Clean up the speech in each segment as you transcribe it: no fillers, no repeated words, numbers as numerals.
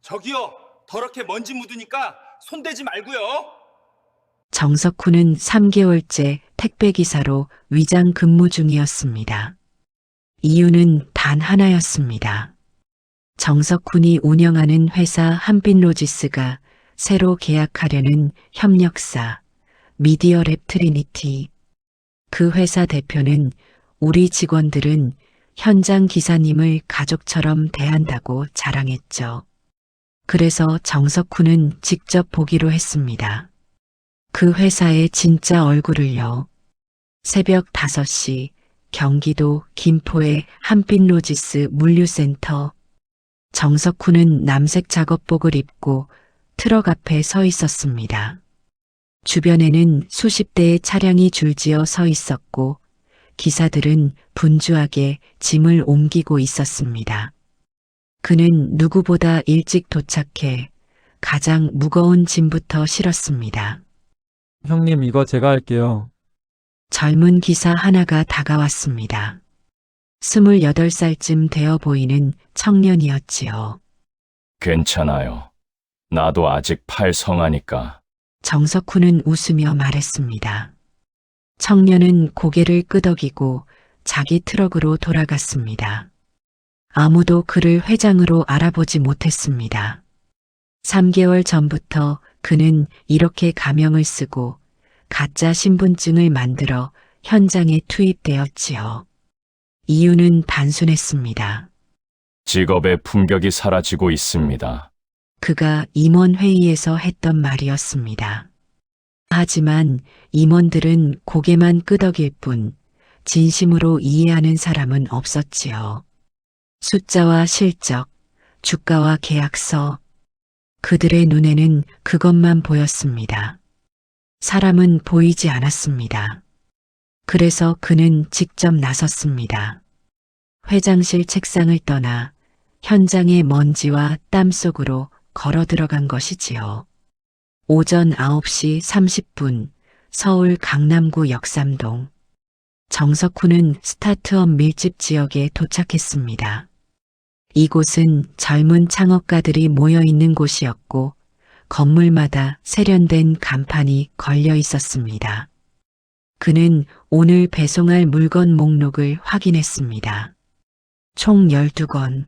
저기요, 더럽게 먼지 묻으니까 손대지 말고요. 정석훈은 3개월째 택배기사로 위장 근무 중이었습니다. 이유는 단 하나였습니다. 정석훈이 운영하는 회사 한빛로지스가 새로 계약하려는 협력사 미디어랩 트리니티. 그 회사 대표는 우리 직원들은 현장 기사님을 가족처럼 대한다고 자랑했죠. 그래서 정석훈은 직접 보기로 했습니다. 그 회사의 진짜 얼굴을요. 새벽 5시 경기도 김포의 한빛로지스 물류센터. 정석훈은 남색 작업복을 입고 트럭 앞에 서 있었습니다. 주변에는 수십 대의 차량이 줄지어 서 있었고 기사들은 분주하게 짐을 옮기고 있었습니다. 그는 누구보다 일찍 도착해 가장 무거운 짐부터 실었습니다. 형님, 이거 제가 할게요. 젊은 기사 하나가 다가왔습니다. 28살쯤 되어 보이는 청년이었지요. 괜찮아요. 나도 아직 팔성하니까. 정석훈은 웃으며 말했습니다. 청년은 고개를 끄덕이고 자기 트럭으로 돌아갔습니다. 아무도 그를 회장으로 알아보지 못했습니다. 3개월 전부터 그는 이렇게 가명을 쓰고 가짜 신분증을 만들어 현장에 투입되었지요. 이유는 단순했습니다. 직업의 품격이 사라지고 있습니다. 그가 임원회의에서 했던 말이었습니다. 하지만 임원들은 고개만 끄덕일 뿐 진심으로 이해하는 사람은 없었지요. 숫자와 실적, 주가와 계약서, 그들의 눈에는 그것만 보였습니다. 사람은 보이지 않았습니다. 그래서 그는 직접 나섰습니다. 회장실 책상을 떠나 현장의 먼지와 땀 속으로 걸어 들어간 것이지요. 오전 9시 30분 서울 강남구 역삼동. 정석훈은 스타트업 밀집 지역에 도착했습니다. 이곳은 젊은 창업가들이 모여 있는 곳이었고 건물마다 세련된 간판이 걸려 있었습니다. 그는 오늘 배송할 물건 목록을 확인했습니다. 총 12건.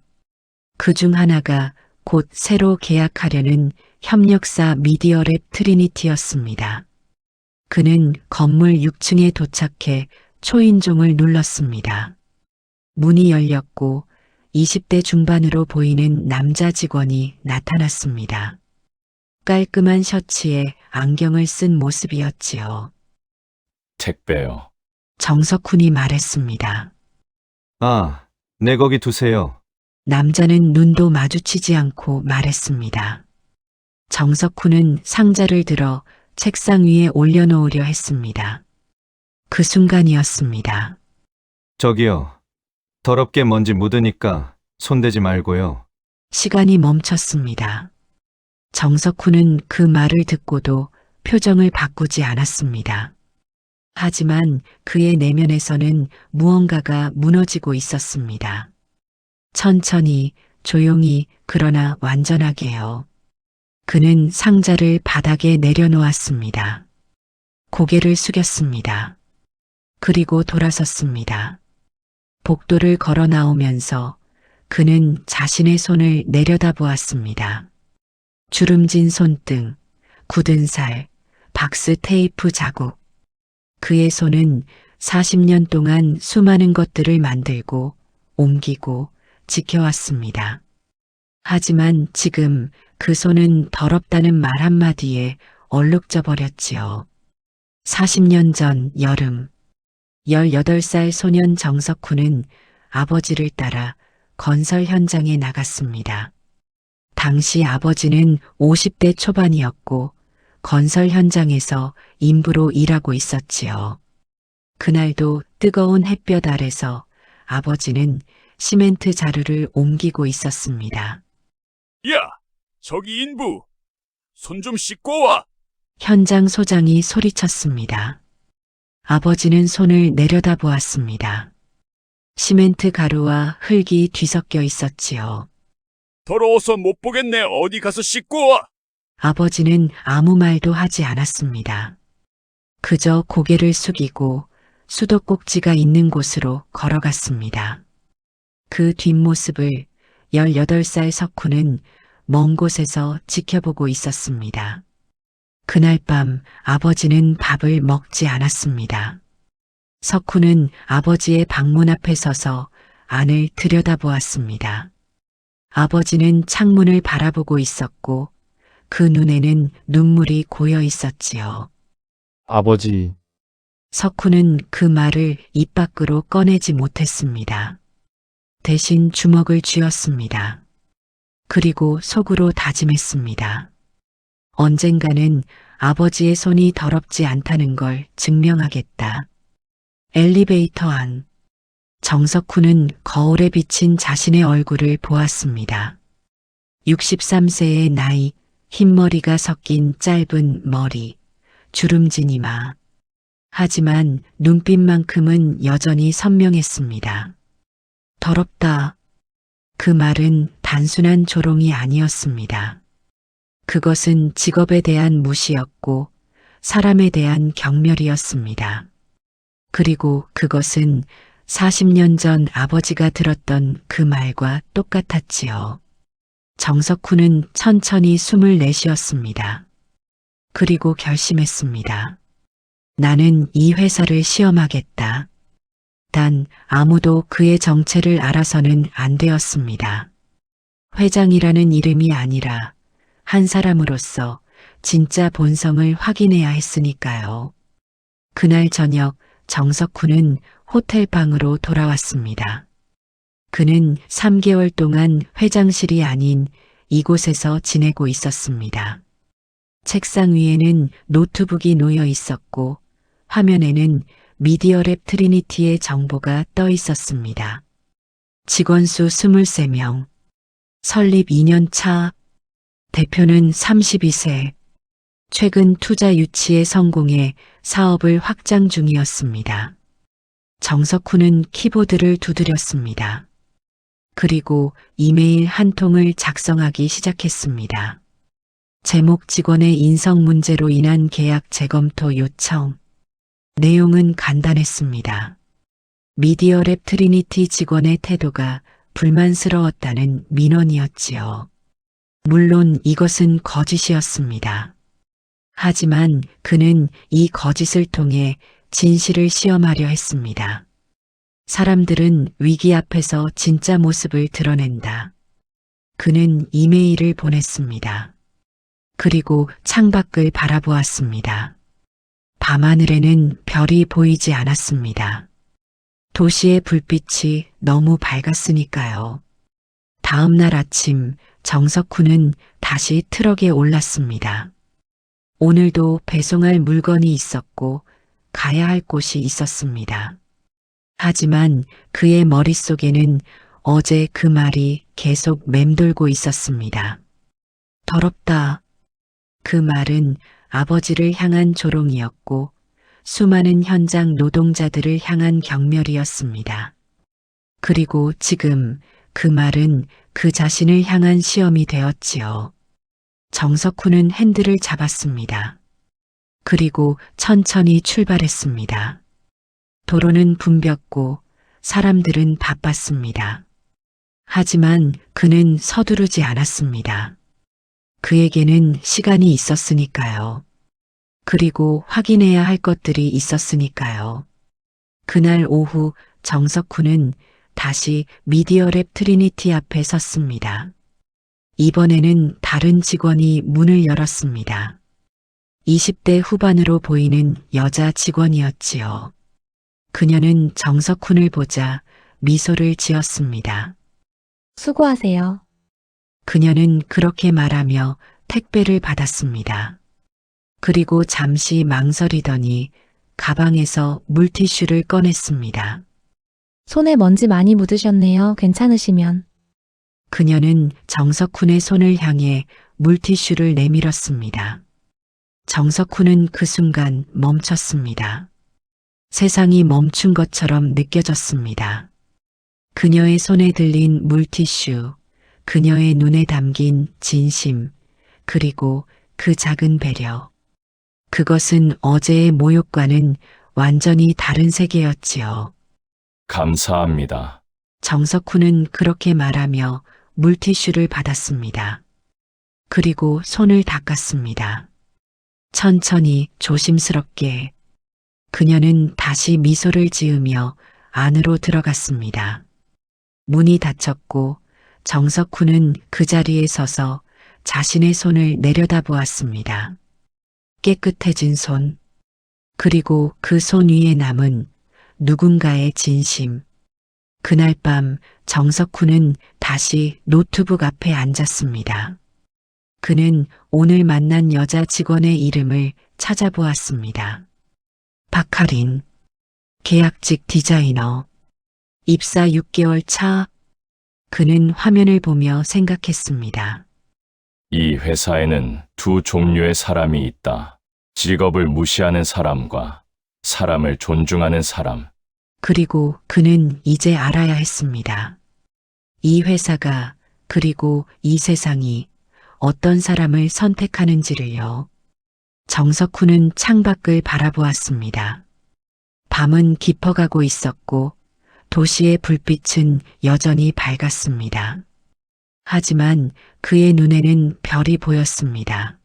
그 중 하나가 곧 새로 계약하려는 협력사 미디어랩 트리니티였습니다. 그는 건물 6층에 도착해 초인종을 눌렀습니다. 문이 열렸고 20대 중반으로 보이는 남자 직원이 나타났습니다. 깔끔한 셔츠에 안경을 쓴 모습이었지요. 택배요. 정석훈이 말했습니다. 아, 네, 거기 두세요. 남자는 눈도 마주치지 않고 말했습니다. 정석훈은 상자를 들어 책상 위에 올려놓으려 했습니다. 그 순간이었습니다. 저기요. 더럽게 먼지 묻으니까 손대지 말고요. 시간이 멈췄습니다. 정석훈은 그 말을 듣고도 표정을 바꾸지 않았습니다. 하지만 그의 내면에서는 무언가가 무너지고 있었습니다. 천천히, 조용히, 그러나 완전하게요. 그는 상자를 바닥에 내려놓았습니다. 고개를 숙였습니다. 그리고 돌아섰습니다. 복도를 걸어 나오면서 그는 자신의 손을 내려다보았습니다. 주름진 손등, 굳은 살, 박스 테이프 자국. 그의 손은 40년 동안 수많은 것들을 만들고 옮기고 지켜왔습니다. 하지만 지금 그 손은 더럽다는 말 한마디에 얼룩져 버렸지요. 40년 전 여름, 18살 소년 정석훈은 아버지를 따라 건설 현장에 나갔습니다. 당시 아버지는 50대 초반이었고 건설 현장에서 인부로 일하고 있었지요. 그날도 뜨거운 햇볕 아래서 아버지는 시멘트 자루를 옮기고 있었습니다. 야, 저기 인부, 손 좀 씻고 와. 현장 소장이 소리쳤습니다. 아버지는 손을 내려다보았습니다. 시멘트 가루와 흙이 뒤섞여 있었지요. 더러워서 못 보겠네. 어디 가서 씻고 와. 아버지는 아무 말도 하지 않았습니다. 그저 고개를 숙이고 수도꼭지가 있는 곳으로 걸어갔습니다. 그 뒷모습을 18살 석훈은 먼 곳에서 지켜보고 있었습니다. 그날 밤 아버지는 밥을 먹지 않았습니다. 석훈은 아버지의 방문 앞에 서서 안을 들여다보았습니다. 아버지는 창문을 바라보고 있었고 그 눈에는 눈물이 고여 있었지요. 아버지, 석훈은 그 말을 입 밖으로 꺼내지 못했습니다. 대신 주먹을 쥐었습니다. 그리고 속으로 다짐했습니다. 언젠가는 아버지의 손이 더럽지 않다는 걸 증명하겠다. 엘리베이터 안. 정석훈은 거울에 비친 자신의 얼굴을 보았습니다. 63세의 나이, 흰머리가 섞인 짧은 머리, 주름진 이마. 하지만 눈빛만큼은 여전히 선명했습니다. 더럽다. 그 말은 단순한 조롱이 아니었습니다. 그것은 직업에 대한 무시였고 사람에 대한 경멸이었습니다. 그리고 그것은 40년 전 아버지가 들었던 그 말과 똑같았지요. 정석훈은 천천히 숨을 내쉬었습니다. 그리고 결심했습니다. 나는 이 회사를 시험하겠다. 단 아무도 그의 정체를 알아서는 안 되었습니다. 회장이라는 이름이 아니라 한 사람으로서 진짜 본성을 확인해야 했으니까요. 그날 저녁 정석훈은 호텔방으로 돌아왔습니다. 그는 3개월 동안 회장실이 아닌 이곳에서 지내고 있었습니다. 책상 위에는 노트북이 놓여 있었고 화면에는 미디어랩 트리니티의 정보가 떠 있었습니다. 직원 수 23명, 설립 2년 차, 대표는 32세, 최근 투자 유치에 성공해 사업을 확장 중이었습니다. 정석훈은 키보드를 두드렸습니다. 그리고 이메일 한 통을 작성하기 시작했습니다. 제목 직원의 인성 문제로 인한 계약 재검토 요청. 내용은 간단했습니다. 미디어랩 트리니티 직원의 태도가 불만스러웠다는 민원이었지요. 물론 이것은 거짓이었습니다. 하지만 그는 이 거짓을 통해 진실을 시험하려 했습니다. 사람들은 위기 앞에서 진짜 모습을 드러낸다. 그는 이메일을 보냈습니다. 그리고 창밖을 바라보았습니다. 밤하늘에는 별이 보이지 않았습니다. 도시의 불빛이 너무 밝았으니까요. 다음 날 아침 정석훈은 다시 트럭에 올랐습니다. 오늘도 배송할 물건이 있었고 가야 할 곳이 있었습니다. 하지만 그의 머릿속에는 어제 그 말이 계속 맴돌고 있었습니다. 더럽다. 그 말은 아버지를 향한 조롱이었고 수많은 현장 노동자들을 향한 경멸이었습니다. 그리고 지금 그 말은 그 자신을 향한 시험이 되었지요. 정석훈은 핸들을 잡았습니다. 그리고 천천히 출발했습니다. 도로는 붐볐고 사람들은 바빴습니다. 하지만 그는 서두르지 않았습니다. 그에게는 시간이 있었으니까요. 그리고 확인해야 할 것들이 있었으니까요. 그날 오후 정석훈은 다시 미디어랩 트리니티 앞에 섰습니다. 이번에는 다른 직원이 문을 열었습니다. 20대 후반으로 보이는 여자 직원이었지요. 그녀는 정석훈을 보자 미소를 지었습니다. 수고하세요. 그녀는 그렇게 말하며 택배를 받았습니다. 그리고 잠시 망설이더니 가방에서 물티슈를 꺼냈습니다. 손에 먼지 많이 묻으셨네요. 괜찮으시면. 그녀는 정석훈의 손을 향해 물티슈를 내밀었습니다. 정석훈은 그 순간 멈췄습니다. 세상이 멈춘 것처럼 느껴졌습니다. 그녀의 손에 들린 물티슈, 그녀의 눈에 담긴 진심, 그리고 그 작은 배려. 그것은 어제의 모욕과는 완전히 다른 세계였지요. 감사합니다. 정석훈은 그렇게 말하며 물티슈를 받았습니다. 그리고 손을 닦았습니다. 천천히 조심스럽게 그녀는 다시 미소를 지으며 안으로 들어갔습니다. 문이 닫혔고 정석훈은 그 자리에 서서 자신의 손을 내려다보았습니다. 깨끗해진 손, 그리고 그 손 위에 남은 누군가의 진심. 그날 밤 정석훈은 다시 노트북 앞에 앉았습니다. 그는 오늘 만난 여자 직원의 이름을 찾아보았습니다. 박하린, 계약직 디자이너, 입사 6개월 차. 그는 화면을 보며 생각했습니다. 이 회사에는 두 종류의 사람이 있다. 직업을 무시하는 사람과 사람을 존중하는 사람. 그리고 그는 이제 알아야 했습니다. 이 회사가, 그리고 이 세상이 어떤 사람을 선택하는지를요. 정석훈은 창밖을 바라보았습니다. 밤은 깊어가고 있었고 도시의 불빛은 여전히 밝았습니다. 하지만 그의 눈에는 별이 보였습니다.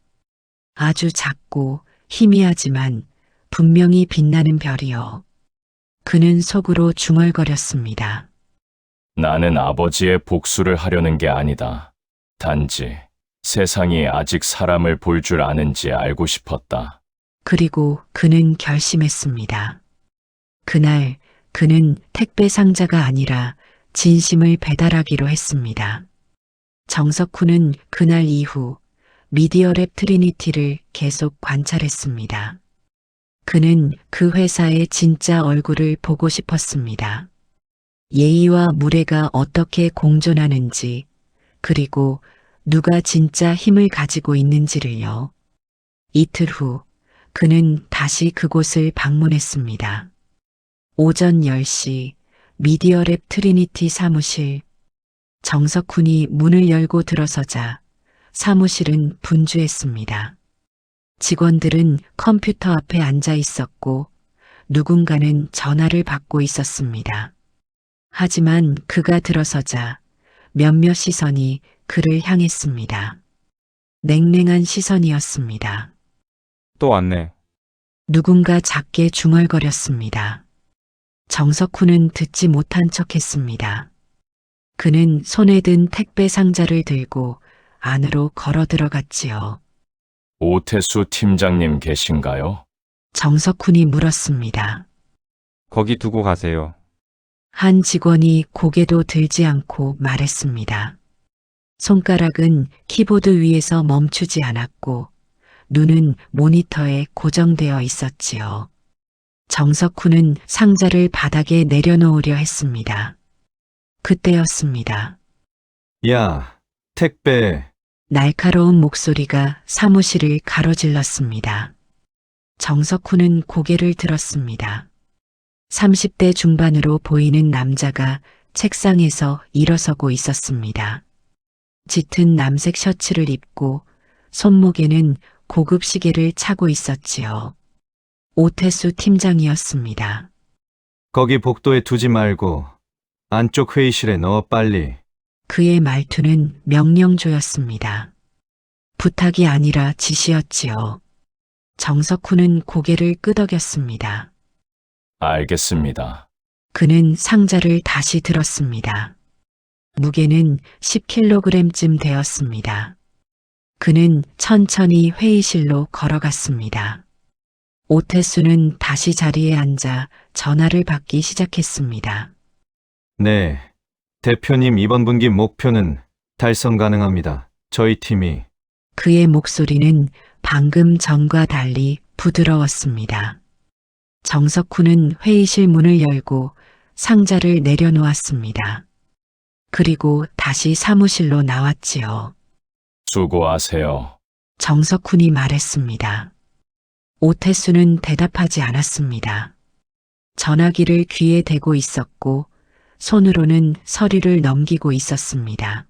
아주 작고 희미하지만 분명히 빛나는 별이요. 그는 속으로 중얼거렸습니다. 나는 아버지의 복수를 하려는 게 아니다. 단지 세상이 아직 사람을 볼 줄 아는지 알고 싶었다. 그리고 그는 결심했습니다. 그날 그는 택배 상자가 아니라 진심을 배달하기로 했습니다. 정석훈은 그날 이후 미디어랩 트리니티를 계속 관찰했습니다. 그는 그 회사의 진짜 얼굴을 보고 싶었습니다. 예의와 무례가 어떻게 공존하는지, 그리고 누가 진짜 힘을 가지고 있는지를요. 이틀 후 그는 다시 그곳을 방문했습니다. 오전 10시 미디어랩 트리니티 사무실. 정석훈이 문을 열고 들어서자 사무실은 분주했습니다. 직원들은 컴퓨터 앞에 앉아 있었고 누군가는 전화를 받고 있었습니다. 하지만 그가 들어서자 몇몇 시선이 그를 향했습니다. 냉랭한 시선이었습니다. 또 왔네. 누군가 작게 중얼거렸습니다. 정석훈은 듣지 못한 척했습니다. 그는 손에 든 택배 상자를 들고 안으로 걸어 들어갔지요. 오태수 팀장님 계신가요? 정석훈이 물었습니다. 거기 두고 가세요. 한 직원이 고개도 들지 않고 말했습니다. 손가락은 키보드 위에서 멈추지 않았고 눈은 모니터에 고정되어 있었지요. 정석훈은 상자를 바닥에 내려놓으려 했습니다. 그때였습니다. 야, 택배. 날카로운 목소리가 사무실을 가로질렀습니다. 정석훈은 고개를 들었습니다. 30대 중반으로 보이는 남자가 책상에서 일어서고 있었습니다. 짙은 남색 셔츠를 입고 손목에는 고급 시계를 차고 있었지요. 오태수 팀장이었습니다. 거기 복도에 두지 말고 안쪽 회의실에 넣어 빨리. 그의 말투는 명령조였습니다. 부탁이 아니라 지시였지요. 정석훈은 고개를 끄덕였습니다. 알겠습니다. 그는 상자를 다시 들었습니다. 무게는 10kg쯤 되었습니다. 그는 천천히 회의실로 걸어갔습니다. 오태수는 다시 자리에 앉아 전화를 받기 시작했습니다. 네. 대표님 이번 분기 목표는 달성 가능합니다. 저희 팀이. 그의 목소리는 방금 전과 달리 부드러웠습니다. 정석훈은 회의실 문을 열고 상자를 내려놓았습니다. 그리고 다시 사무실로 나왔지요. 수고하세요. 정석훈이 말했습니다. 오태수는 대답하지 않았습니다. 전화기를 귀에 대고 있었고 손으로는 서류를 넘기고 있었습니다.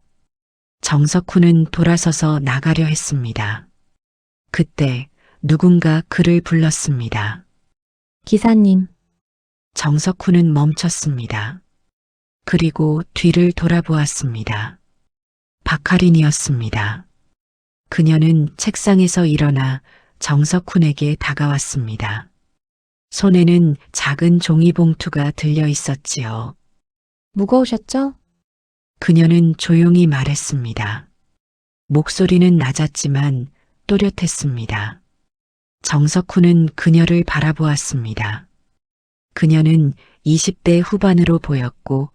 정석훈은 돌아서서 나가려 했습니다. 그때 누군가 그를 불렀습니다. 기사님, 정석훈은 멈췄습니다. 그리고 뒤를 돌아보았습니다. 박하린이었습니다. 그녀는 책상에서 일어나 정석훈에게 다가왔습니다. 손에는 작은 종이봉투가 들려 있었지요. 무거우셨죠? 그녀는 조용히 말했습니다. 목소리는 낮았지만 또렷했습니다. 정석훈은 그녀를 바라보았습니다. 그녀는 20대 후반으로 보였고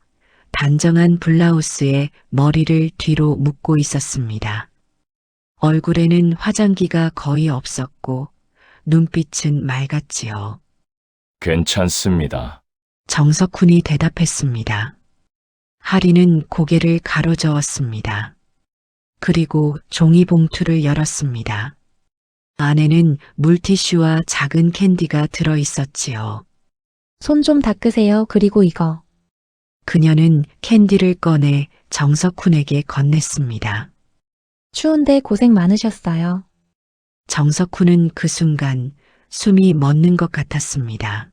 단정한 블라우스에 머리를 뒤로 묶고 있었습니다. 얼굴에는 화장기가 거의 없었고 눈빛은 맑았지요. 괜찮습니다. 정석훈이 대답했습니다. 하리는 고개를 가로저었습니다. 그리고 종이봉투를 열었습니다. 안에는 물티슈와 작은 캔디가 들어 있었지요. 손 좀 닦으세요. 그리고 이거. 그녀는 캔디를 꺼내 정석훈에게 건넸습니다. 추운데 고생 많으셨어요. 정석훈은 그 순간 숨이 멎는 것 같았습니다.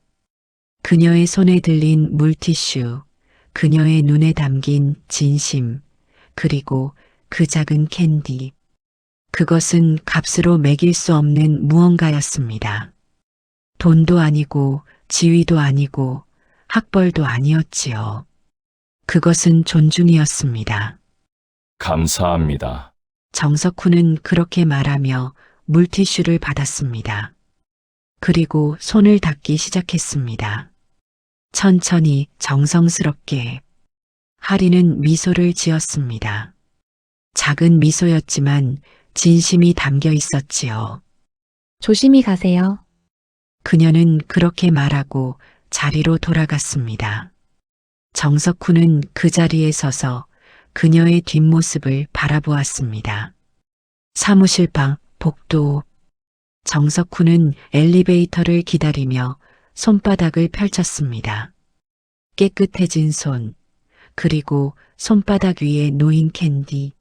그녀의 손에 들린 물티슈, 그녀의 눈에 담긴 진심, 그리고 그 작은 캔디. 그것은 값으로 매길 수 없는 무언가였습니다. 돈도 아니고 지위도 아니고 학벌도 아니었지요. 그것은 존중이었습니다. 감사합니다. 정석훈은 그렇게 말하며 물티슈를 받았습니다. 그리고 손을 닦기 시작했습니다. 천천히 정성스럽게. 하리는 미소를 지었습니다. 작은 미소였지만 진심이 담겨 있었지요. 조심히 가세요. 그녀는 그렇게 말하고 자리로 돌아갔습니다. 정석훈은 그 자리에 서서 그녀의 뒷모습을 바라보았습니다. 사무실 방 복도. 정석훈은 엘리베이터를 기다리며 손바닥을 펼쳤습니다. 깨끗해진 손, 그리고 손바닥 위에 놓인 캔디.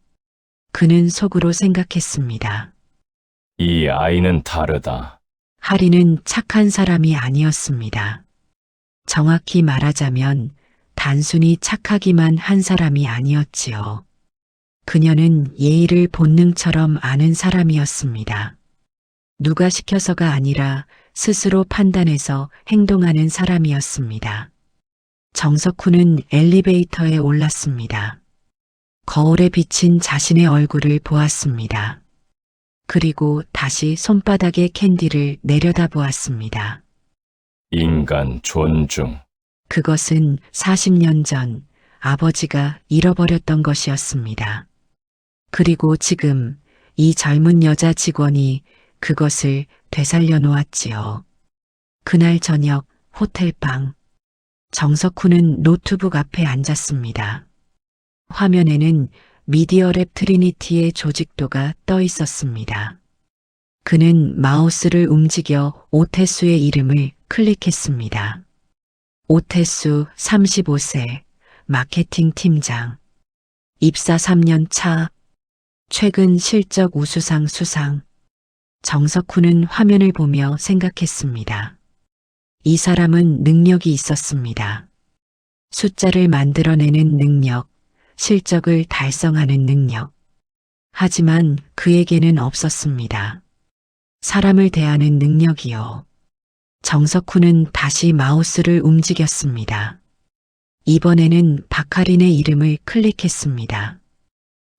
그는 속으로 생각했습니다. 이 아이는 다르다. 하리는 착한 사람이 아니었습니다. 정확히 말하자면 단순히 착하기만 한 사람이 아니었지요. 그녀는 예의를 본능처럼 아는 사람이었습니다. 누가 시켜서가 아니라 스스로 판단해서 행동하는 사람이었습니다. 정석훈은 엘리베이터에 올랐습니다. 거울에 비친 자신의 얼굴을 보았습니다. 그리고 다시 손바닥의 캔디를 내려다보았습니다. 인간 존중. 그것은 40년 전 아버지가 잃어버렸던 것이었습니다. 그리고 지금 이 젊은 여자 직원이 그것을 되살려 놓았지요. 그날 저녁 호텔방. 정석훈은 노트북 앞에 앉았습니다. 화면에는 미디어랩 트리니티의 조직도가 떠 있었습니다. 그는 마우스를 움직여 오태수의 이름을 클릭했습니다. 오태수 35세, 마케팅 팀장. 입사 3년 차, 최근 실적 우수상 수상. 정석훈은 화면을 보며 생각했습니다. 이 사람은 능력이 있었습니다. 숫자를 만들어내는 능력, 실적을 달성하는 능력. 하지만 그에게는 없었습니다. 사람을 대하는 능력이요. 정석훈은 다시 마우스를 움직였습니다. 이번에는 박하린의 이름을 클릭했습니다.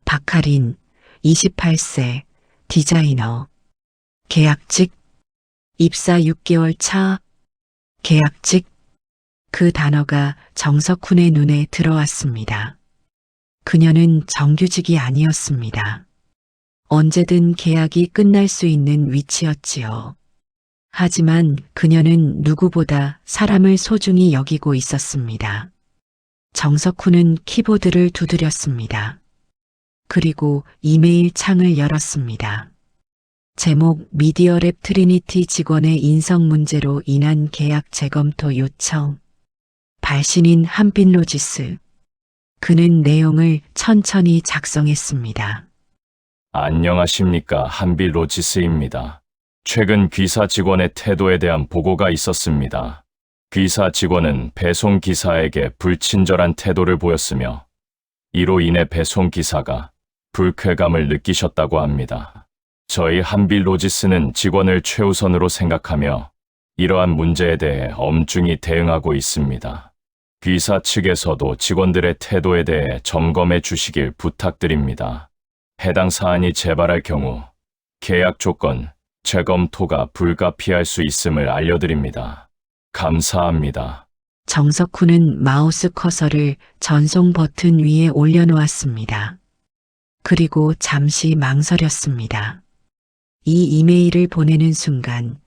박하린, 28세, 디자이너. 계약직, 입사 6개월 차, 계약직. 그 단어가 정석훈의 눈에 들어왔습니다. 그녀는 정규직이 아니었습니다. 언제든 계약이 끝날 수 있는 위치였지요. 하지만 그녀는 누구보다 사람을 소중히 여기고 있었습니다. 정석훈은 키보드를 두드렸습니다. 그리고 이메일 창을 열었습니다. 제목 미디어랩 트리니티 직원의 인성 문제로 인한 계약 재검토 요청. 발신인 한빛로지스. 그는 내용을 천천히 작성했습니다. 안녕하십니까. 한빌로지스입니다. 최근 귀사 직원의 태도에 대한 보고가 있었습니다. 귀사 직원은 배송 기사에게 불친절한 태도를 보였으며 이로 인해 배송 기사가 불쾌감을 느끼셨다고 합니다. 저희 한빌로지스는 직원을 최우선으로 생각하며 이러한 문제에 대해 엄중히 대응하고 있습니다. 귀사 측에서도 직원들의 태도에 대해 점검해 주시길 부탁드립니다. 해당 사안이 재발할 경우 계약 조건 재검토가 불가피할 수 있음을 알려드립니다. 감사합니다. 정석훈은 마우스 커서를 전송 버튼 위에 올려놓았습니다. 그리고 잠시 망설였습니다. 이 이메일을 보내는 순간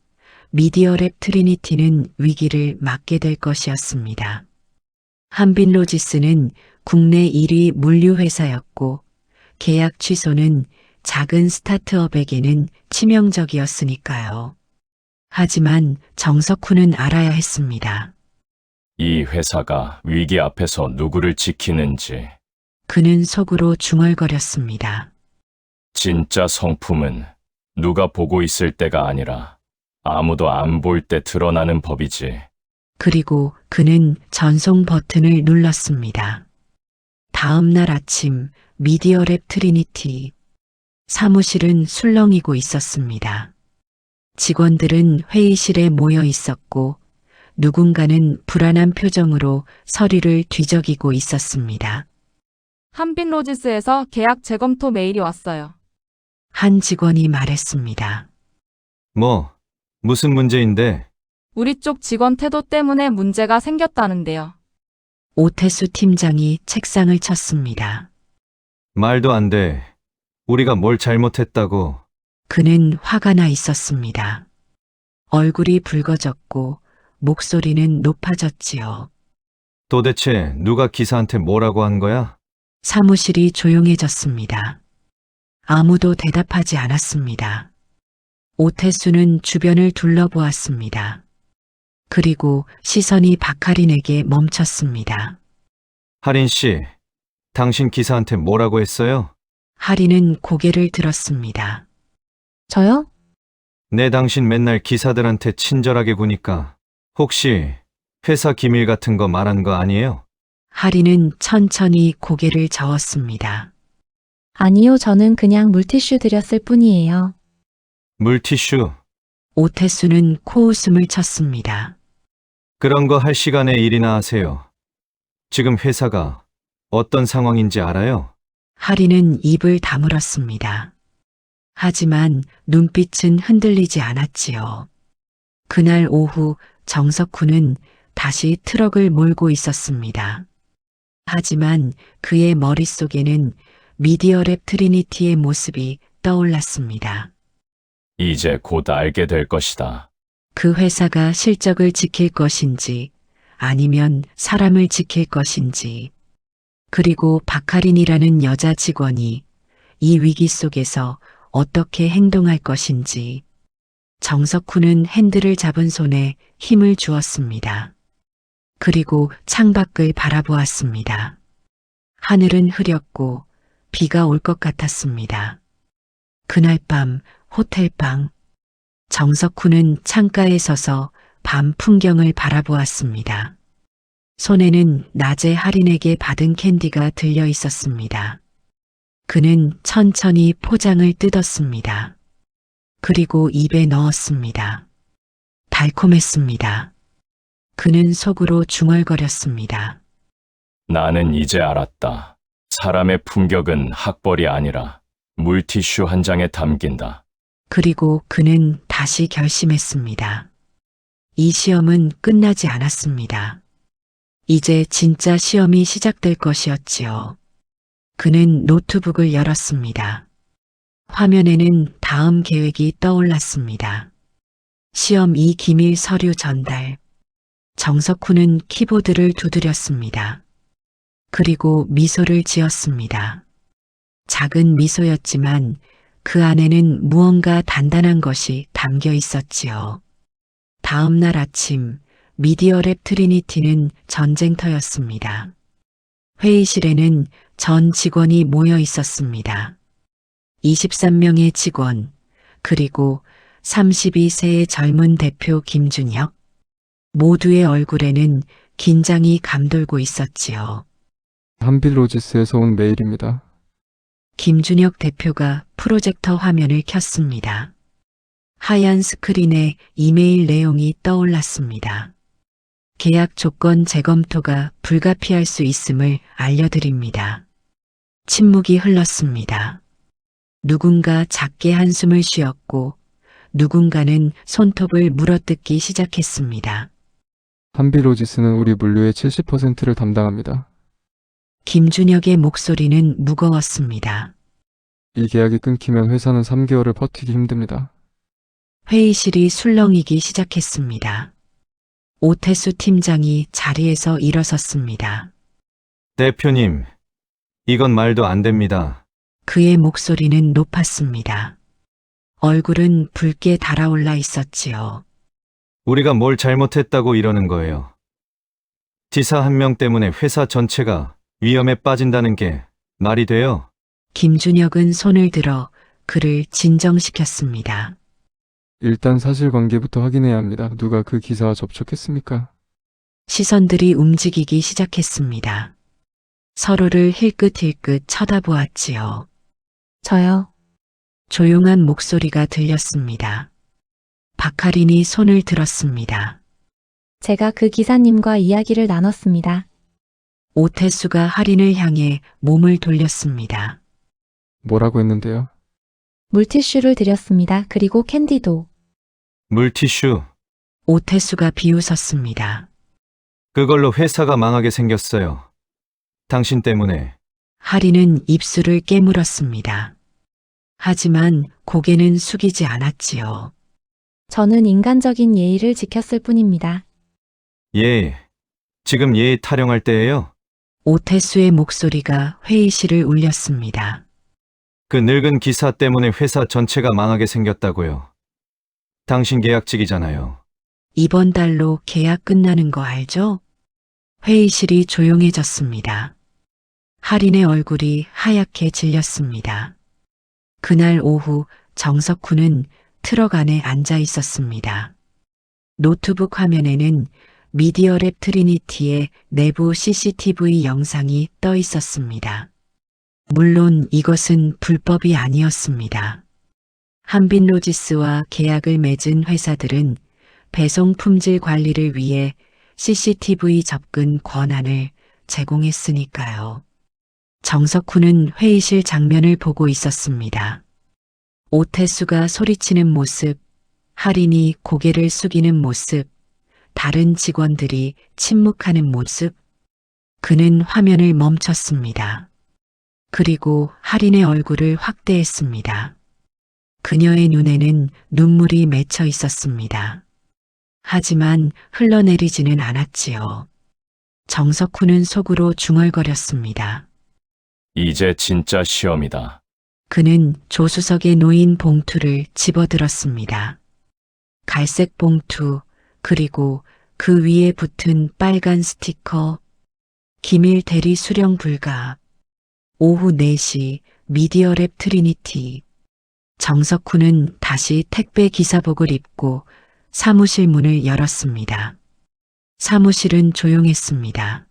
미디어랩 트리니티는 위기를 맞게 될 것이었습니다. 한빌로지스는 국내 1위 물류회사였고 계약 취소는 작은 스타트업에게는 치명적이었으니까요. 하지만 정석훈은 알아야 했습니다. 이 회사가 위기 앞에서 누구를 지키는지, 그는 속으로 중얼거렸습니다. 진짜 성품은 누가 보고 있을 때가 아니라 아무도 안 볼 때 드러나는 법이지. 그리고 그는 전송 버튼을 눌렀습니다. 다음 날 아침 미디어랩 트리니티 사무실은 술렁이고 있었습니다. 직원들은 회의실에 모여 있었고 누군가는 불안한 표정으로 서류를 뒤적이고 있었습니다. 한빈로지스에서 계약 재검토 메일이 왔어요. 한 직원이 말했습니다. 무슨 문제인데? 우리 쪽 직원 태도 때문에 문제가 생겼다는데요. 오태수 팀장이 책상을 쳤습니다. 말도 안 돼. 우리가 뭘 잘못했다고. 그는 화가 나 있었습니다. 얼굴이 붉어졌고 목소리는 높아졌지요. 도대체 누가 기사한테 뭐라고 한 거야? 사무실이 조용해졌습니다. 아무도 대답하지 않았습니다. 오태수는 주변을 둘러보았습니다. 그리고 시선이 박하린에게 멈췄습니다. 하린 씨, 당신 기사한테 뭐라고 했어요? 하린은 고개를 들었습니다. 저요? 내 당신 맨날 기사들한테 친절하게 구니까 혹시 회사 기밀 같은 거 말한 거 아니에요? 하린은 천천히 고개를 저었습니다. 아니요, 저는 그냥 물티슈 드렸을 뿐이에요. 물티슈. 오태수는 코웃음을 쳤습니다. 그런 거 할 시간에 일이나 하세요. 지금 회사가 어떤 상황인지 알아요? 하린은 입을 다물었습니다. 하지만 눈빛은 흔들리지 않았지요. 그날 오후 정석훈은 다시 트럭을 몰고 있었습니다. 하지만 그의 머릿속에는 미디어랩 트리니티의 모습이 떠올랐습니다. 이제 곧 알게 될 것이다. 그 회사가 실적을 지킬 것인지 아니면 사람을 지킬 것인지, 그리고 박하린이라는 여자 직원이 이 위기 속에서 어떻게 행동할 것인지. 정석훈은 핸들을 잡은 손에 힘을 주었습니다. 그리고 창밖을 바라보았습니다. 하늘은 흐렸고 비가 올 것 같았습니다. 그날 밤 호텔방, 정석훈은 창가에 서서 밤 풍경을 바라보았습니다. 손에는 낮에 하린에게 받은 캔디가 들려 있었습니다. 그는 천천히 포장을 뜯었습니다. 그리고 입에 넣었습니다. 달콤했습니다. 그는 속으로 중얼거렸습니다. 나는 이제 알았다. 사람의 품격은 학벌이 아니라 물티슈 한 장에 담긴다. 그리고 그는 다시 결심했습니다. 이 시험은 끝나지 않았습니다. 이제 진짜 시험이 시작될 것이었지요. 그는 노트북을 열었습니다. 화면에는 다음 계획이 떠올랐습니다. 시험 2 기밀 서류 전달. 정석훈은 키보드를 두드렸습니다. 그리고 미소를 지었습니다. 작은 미소였지만 그 안에는 무언가 단단한 것이 담겨 있었지요. 다음 날 아침 미디어랩 트리니티는 전쟁터였습니다. 회의실에는 전 직원이 모여 있었습니다. 23명의 직원, 그리고 32세의 젊은 대표 김준혁. 모두의 얼굴에는 긴장이 감돌고 있었지요. 한빌로지스에서 온 메일입니다. 김준혁 대표가 프로젝터 화면을 켰습니다. 하얀 스크린에 이메일 내용이 떠올랐습니다. 계약 조건 재검토가 불가피할 수 있음을 알려드립니다. 침묵이 흘렀습니다. 누군가 작게 한숨을 쉬었고 누군가는 손톱을 물어뜯기 시작했습니다. 한빌로지스는 우리 물류의 70%를 담당합니다. 김준혁의 목소리는 무거웠습니다. 이 계약이 끊기면 회사는 3개월을 버티기 힘듭니다. 회의실이 술렁이기 시작했습니다. 오태수 팀장이 자리에서 일어섰습니다. 대표님, 이건 말도 안 됩니다. 그의 목소리는 높았습니다. 얼굴은 붉게 달아올라 있었지요. 우리가 뭘 잘못했다고 이러는 거예요. 지사 한 명 때문에 회사 전체가 위험에 빠진다는 게 말이 돼요? 김준혁은 손을 들어 그를 진정시켰습니다. 일단 사실관계부터 확인해야 합니다. 누가 그 기사와 접촉했습니까? 시선들이 움직이기 시작했습니다. 서로를 힐끗힐끗 쳐다보았지요. 저요. 조용한 목소리가 들렸습니다. 박하린이 손을 들었습니다. 제가 그 기사님과 이야기를 나눴습니다. 오태수가 할인을 향해 몸을 돌렸습니다. 뭐라고 했는데요? 물티슈를 드렸습니다. 그리고 캔디도. 물티슈, 오태수가 비웃었습니다. 그걸로 회사가 망하게 생겼어요. 당신 때문에. 할인은 입술을 깨물었습니다. 하지만 고개는 숙이지 않았지요. 저는 인간적인 예의를 지켰을 뿐입니다. 예, 지금 예의 타령할 때예요. 오태수의 목소리가 회의실을 울렸습니다. 그 늙은 기사 때문에 회사 전체가 망하게 생겼다고요. 당신 계약직이잖아요. 이번 달로 계약 끝나는 거 알죠? 회의실이 조용해졌습니다. 할인의 얼굴이 하얗게 질렸습니다. 그날 오후 정석훈은 트럭 안에 앉아 있었습니다. 노트북 화면에는 미디어랩 트리니티의 내부 CCTV 영상이 떠 있었습니다. 물론 이것은 불법이 아니었습니다. 한빈로지스와 계약을 맺은 회사들은 배송 품질 관리를 위해 CCTV 접근 권한을 제공했으니까요. 정석훈은 회의실 장면을 보고 있었습니다. 오태수가 소리치는 모습, 할인이 고개를 숙이는 모습, 다른 직원들이 침묵하는 모습. 그는 화면을 멈췄습니다. 그리고 할인의 얼굴을 확대했습니다. 그녀의 눈에는 눈물이 맺혀 있었습니다. 하지만 흘러내리지는 않았지요. 정석훈은 속으로 중얼거렸습니다. 이제 진짜 시험이다. 그는 조수석에 놓인 봉투를 집어들었습니다. 갈색 봉투, 그리고 그 위에 붙은 빨간 스티커. 기밀 대리 수령 불가. 오후 4시 미디어랩 트리니티. 정석훈은 다시 택배 기사복을 입고 사무실 문을 열었습니다. 사무실은 조용했습니다.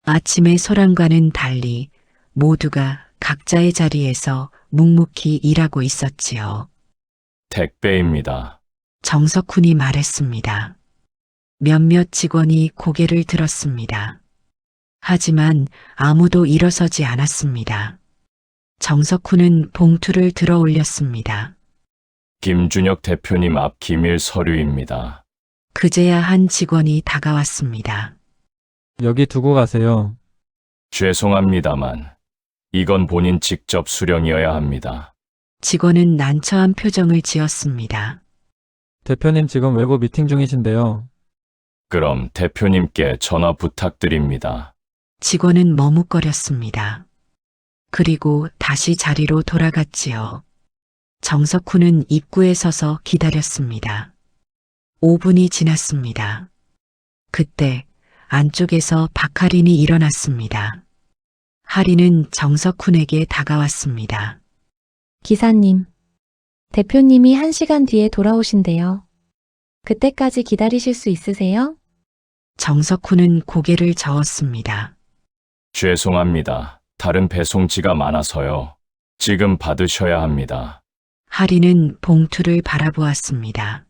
아침의 소란과는 달리 모두가 각자의 자리에서 묵묵히 일하고 있었지요. 택배입니다. 정석훈이 말했습니다. 몇몇 직원이 고개를 들었습니다. 하지만 아무도 일어서지 않았습니다. 정석훈은 봉투를 들어 올렸습니다. 김준혁 대표님 앞 기밀 서류입니다. 그제야 한 직원이 다가왔습니다. 여기 두고 가세요. 죄송합니다만 이건 본인 직접 수령이어야 합니다. 직원은 난처한 표정을 지었습니다. 대표님 지금 외부 미팅 중이신데요. 그럼 대표님께 전화 부탁드립니다. 직원은 머뭇거렸습니다. 그리고 다시 자리로 돌아갔지요. 정석훈은 입구에 서서 기다렸습니다. 5분이 지났습니다. 그때 안쪽에서 박하린이 일어났습니다. 하리는 정석훈에게 다가왔습니다. 기사님. 대표님이 1시간 뒤에 돌아오신대요. 그때까지 기다리실 수 있으세요? 정석훈은 고개를 저었습니다. 죄송합니다. 다른 배송지가 많아서요. 지금 받으셔야 합니다. 하리는 봉투를 바라보았습니다.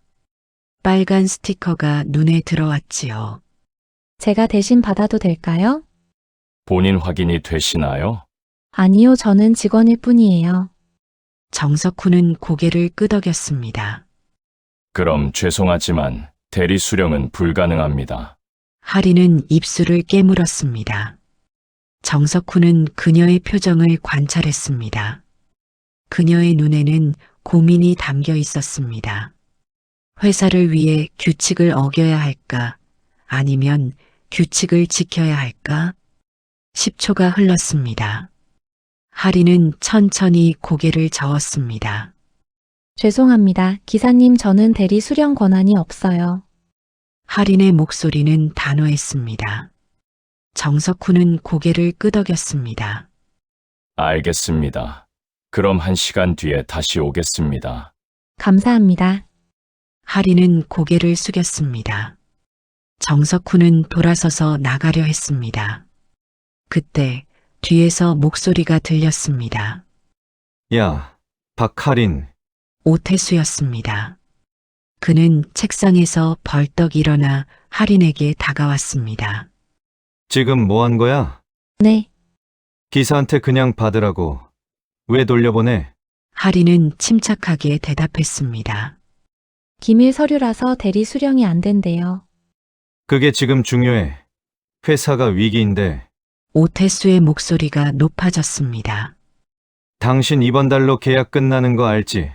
빨간 스티커가 눈에 들어왔지요. 제가 대신 받아도 될까요? 본인 확인이 되시나요? 아니요, 저는 직원일 뿐이에요. 정석훈은 고개를 끄덕였습니다. 그럼 죄송하지만 대리 수령은 불가능합니다. 하리는 입술을 깨물었습니다. 정석훈은 그녀의 표정을 관찰했습니다. 그녀의 눈에는 고민이 담겨 있었습니다. 회사를 위해 규칙을 어겨야 할까? 아니면 규칙을 지켜야 할까? 10초가 흘렀습니다. 하리는 천천히 고개를 저었습니다. 죄송합니다. 기사님, 저는 대리 수령 권한이 없어요. 하린의 목소리는 단호했습니다. 정석훈은 고개를 끄덕였습니다. 알겠습니다. 그럼 1시간 뒤에 다시 오겠습니다. 감사합니다. 하린은 고개를 숙였습니다. 정석훈은 돌아서서 나가려 했습니다. 그때 뒤에서 목소리가 들렸습니다. 야, 박하린. 오태수였습니다. 그는 책상에서 벌떡 일어나 하린에게 다가왔습니다. 지금 뭐 한 거야? 네. 기사한테 그냥 받으라고. 왜 돌려보내? 하린은 침착하게 대답했습니다. 기밀 서류라서 대리 수령이 안 된대요. 그게 지금 중요해. 회사가 위기인데. 오태수의 목소리가 높아졌습니다. 당신 이번 달로 계약 끝나는 거 알지?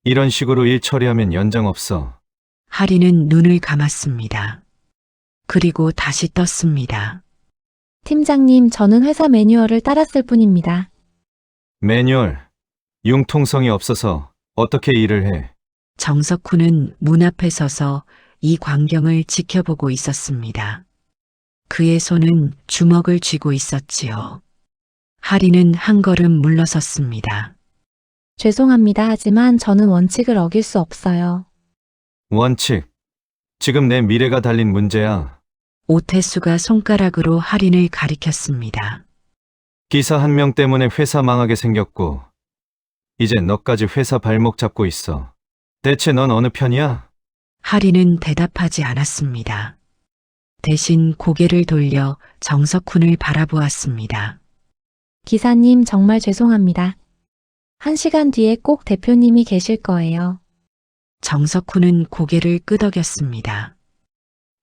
이런 식으로 일 처리하면 연장 없어. 하린은 눈을 감았습니다. 그리고 다시 떴습니다. 팀장님, 저는 회사 매뉴얼을 따랐을 뿐입니다. 매뉴얼. 융통성이 없어서 어떻게 일을 해? 정석훈은 문 앞에 서서 이 광경을 지켜보고 있었습니다. 그의 손은 주먹을 쥐고 있었지요. 하린은 한 걸음 물러섰습니다. 죄송합니다. 하지만 저는 원칙을 어길 수 없어요. 원칙. 지금 내 미래가 달린 문제야. 오태수가 손가락으로 하린을 가리켰습니다. 기사 한 명 때문에 회사 망하게 생겼고, 이제 너까지 회사 발목 잡고 있어. 대체 넌 어느 편이야? 하린은 대답하지 않았습니다. 대신 고개를 돌려 정석훈을 바라보았습니다. 기사님, 정말 죄송합니다. 1시간 뒤에 꼭 대표님이 계실 거예요. 정석훈은 고개를 끄덕였습니다.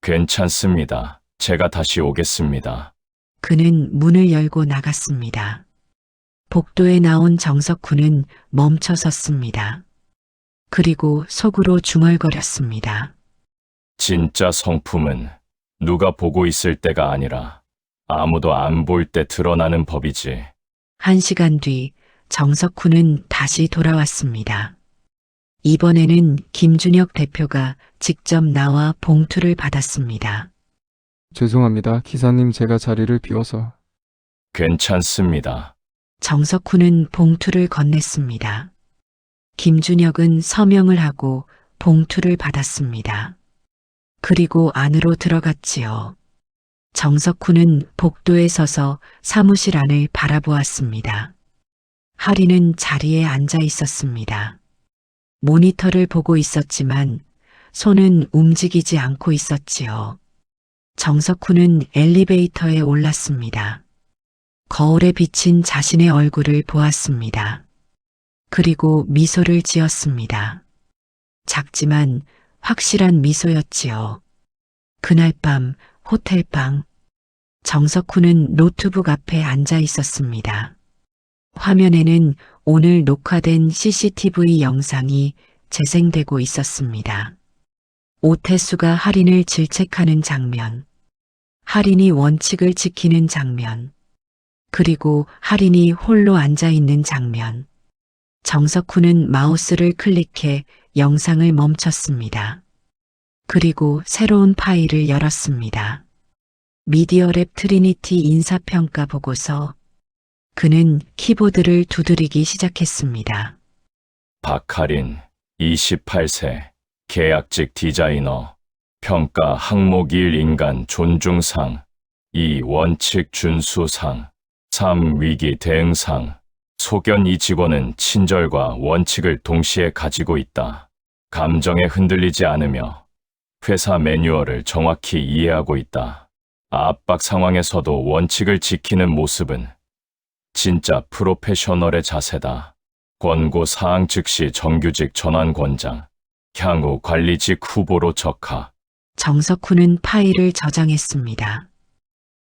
괜찮습니다. 제가 다시 오겠습니다. 그는 문을 열고 나갔습니다. 복도에 나온 정석훈은 멈춰 섰습니다. 그리고 속으로 중얼거렸습니다. 진짜 성품은 누가 보고 있을 때가 아니라 아무도 안 볼 때 드러나는 법이지. 1시간 뒤 정석훈은 다시 돌아왔습니다. 이번에는 김준혁 대표가 직접 나와 봉투를 받았습니다. 죄송합니다. 기사님, 제가 자리를 비워서. 괜찮습니다. 정석훈은 봉투를 건넸습니다. 김준혁은 서명을 하고 봉투를 받았습니다. 그리고 안으로 들어갔지요. 정석훈은 복도에 서서 사무실 안을 바라보았습니다. 하리는 자리에 앉아 있었습니다. 모니터를 보고 있었지만 손은 움직이지 않고 있었지요. 정석훈은 엘리베이터에 올랐습니다. 거울에 비친 자신의 얼굴을 보았습니다. 그리고 미소를 지었습니다. 작지만 확실한 미소였지요. 그날 밤 호텔방. 정석훈은 노트북 앞에 앉아 있었습니다. 화면에는 오늘 녹화된 CCTV 영상이 재생되고 있었습니다. 오태수가 하린을 질책하는 장면, 하린이 원칙을 지키는 장면, 그리고 하린이 홀로 앉아 있는 장면. 정석훈은 마우스를 클릭해 영상을 멈췄습니다. 그리고 새로운 파일을 열었습니다. 미디어랩 트리니티 인사평가 보고서 그는 키보드를 두드리기 시작했습니다. 박하린, 28세, 계약직 디자이너, 평가 항목 1 인간 존중상, 2 원칙 준수상, 3 위기 대응상. 소견 이 직원은 친절과 원칙을 동시에 가지고 있다. 감정에 흔들리지 않으며 회사 매뉴얼을 정확히 이해하고 있다. 압박 상황에서도 원칙을 지키는 모습은 진짜 프로페셔널의 자세다. 권고 사항 즉시 정규직 전환 권장, 향후 관리직 후보로 적하. 정석훈은 파일을 저장했습니다.